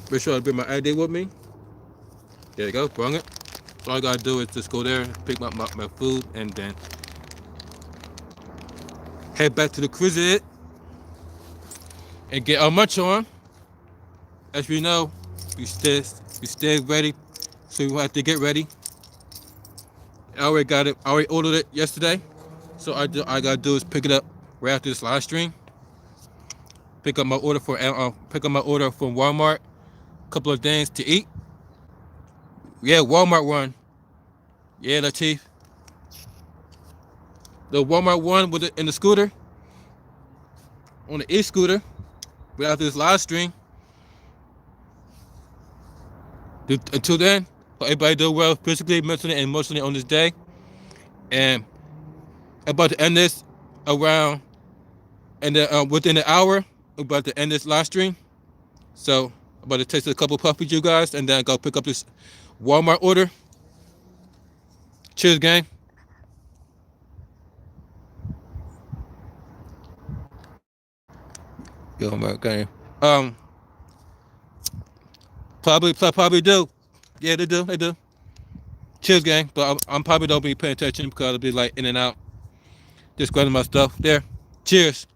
Make sure I bring my ID with me. There you go, bring it. So all I gotta do is just go there, pick up my food, and then head back to the cruiser and get our munch on. As we know, we stay ready, so we have to get ready. I already got it. I already ordered it yesterday, so I gotta do is pick it up right after this live stream. Pick up my order from Walmart. Couple of things to eat. Yeah, Walmart one. Yeah, Latif. The Walmart one with in the scooter, on the e-scooter, right after this live stream. Until then, everybody do well physically, mentally, and emotionally on this day. And I'm about to end this around, and within an hour, I'm about to end this live stream. So I'm about to taste a couple puppies, you guys, and then go pick up this Walmart order. Cheers, gang. Yo, my gang. Probably do. Yeah, they do. Cheers, gang. But I'm probably don't be paying attention because I'll be like in and out, just grabbing my stuff there. Cheers.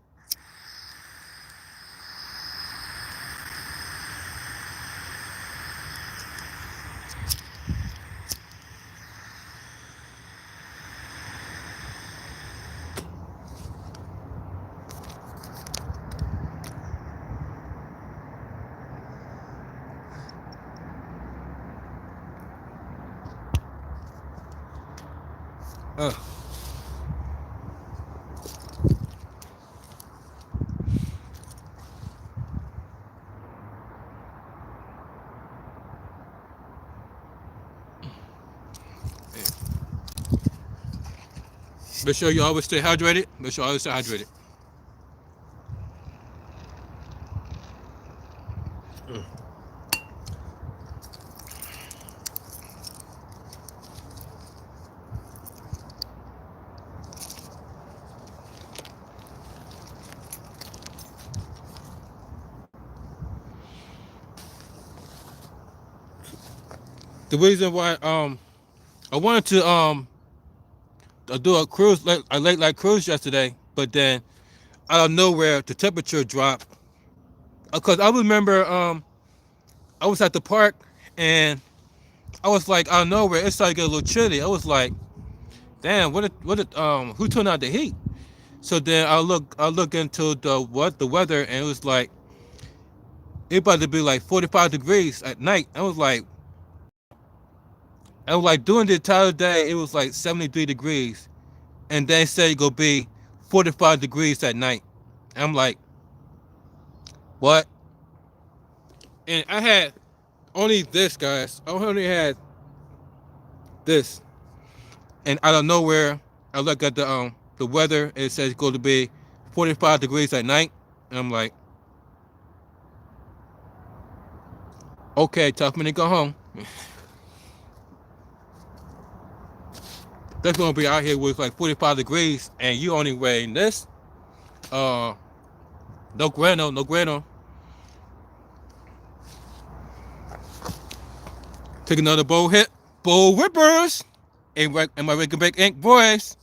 Make sure you always stay hydrated. The reason why I wanted to do a cruise, a late night cruise yesterday, but then out of nowhere the temperature dropped. Because I remember I was at the park and I was like, out of nowhere it started to get a little chilly. I was like, damn, who turned out the heat? So then I look into the weather, and it was like it about to be like 45 degrees at night. I was like during the entire day it was like 73 degrees, and then said it gonna be 45 degrees at night. And I'm like, what? And I had only this, guys. I only had this, and out of nowhere I look at the weather, and it says it's going to be 45 degrees at night, and I'm like, Okay, tough minute, go home. That's gonna be out here with like 45 degrees, and you only wearing this. No grano. Take another bowl hit. Bowl whippers. And my Wake and Bake Inc. boys.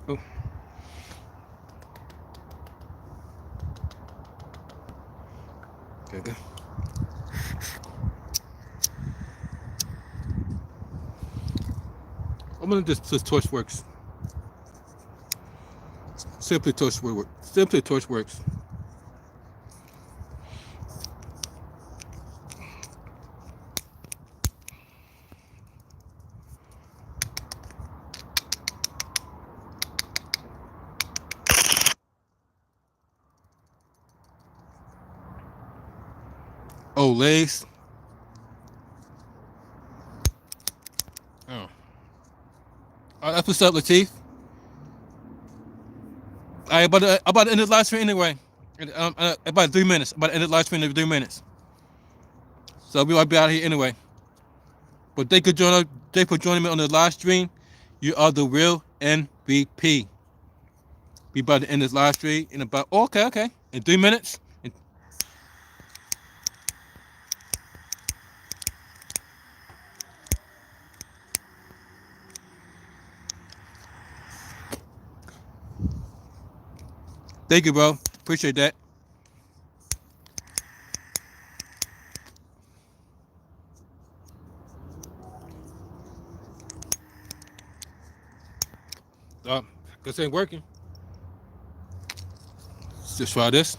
Oh. Okay, good. I'm gonna just torch works. Simply torch works. Simply torch works. Oh, Lace. Oh. That's what's up, Lateef. About to end the live stream anyway. About 3 minutes. About to end the live stream in 3 minutes. So I'll be out here anyway. But thank you for joining me on the live stream. You are the real MVP. We about to end this live stream in about okay. In 3 minutes. Thank you, bro. Appreciate that. This ain't working. Let's just try this.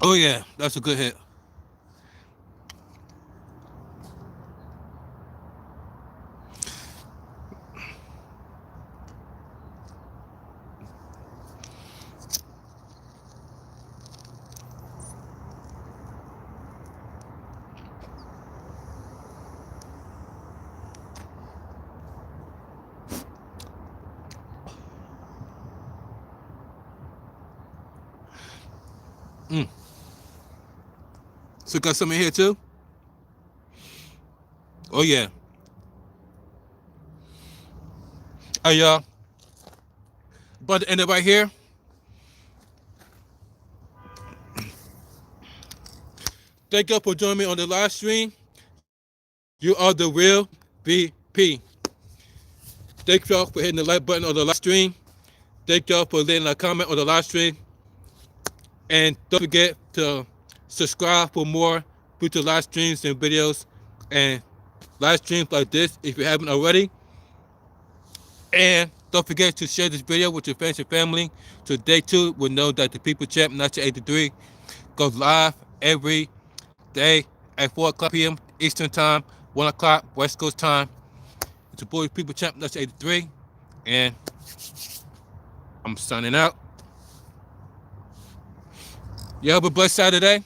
Oh yeah, that's a good hit. So got some in here too? Oh yeah. Hey y'all. About to end it right here. Thank you for joining me on the live stream. You are the real VP. Thank y'all for hitting the like button on the live stream. Thank y'all for leaving a comment on the live stream. And don't forget to subscribe for more future live streams and videos and live streams like this if you haven't already. And don't forget to share this video with your friends and family so they too will know that the People Champ 1983 goes live every day at 4 o'clock p.m. Eastern Time, 1 o'clock West Coast Time. It's your boy People Champ 1983, and I'm signing out. You have a blessed Saturday.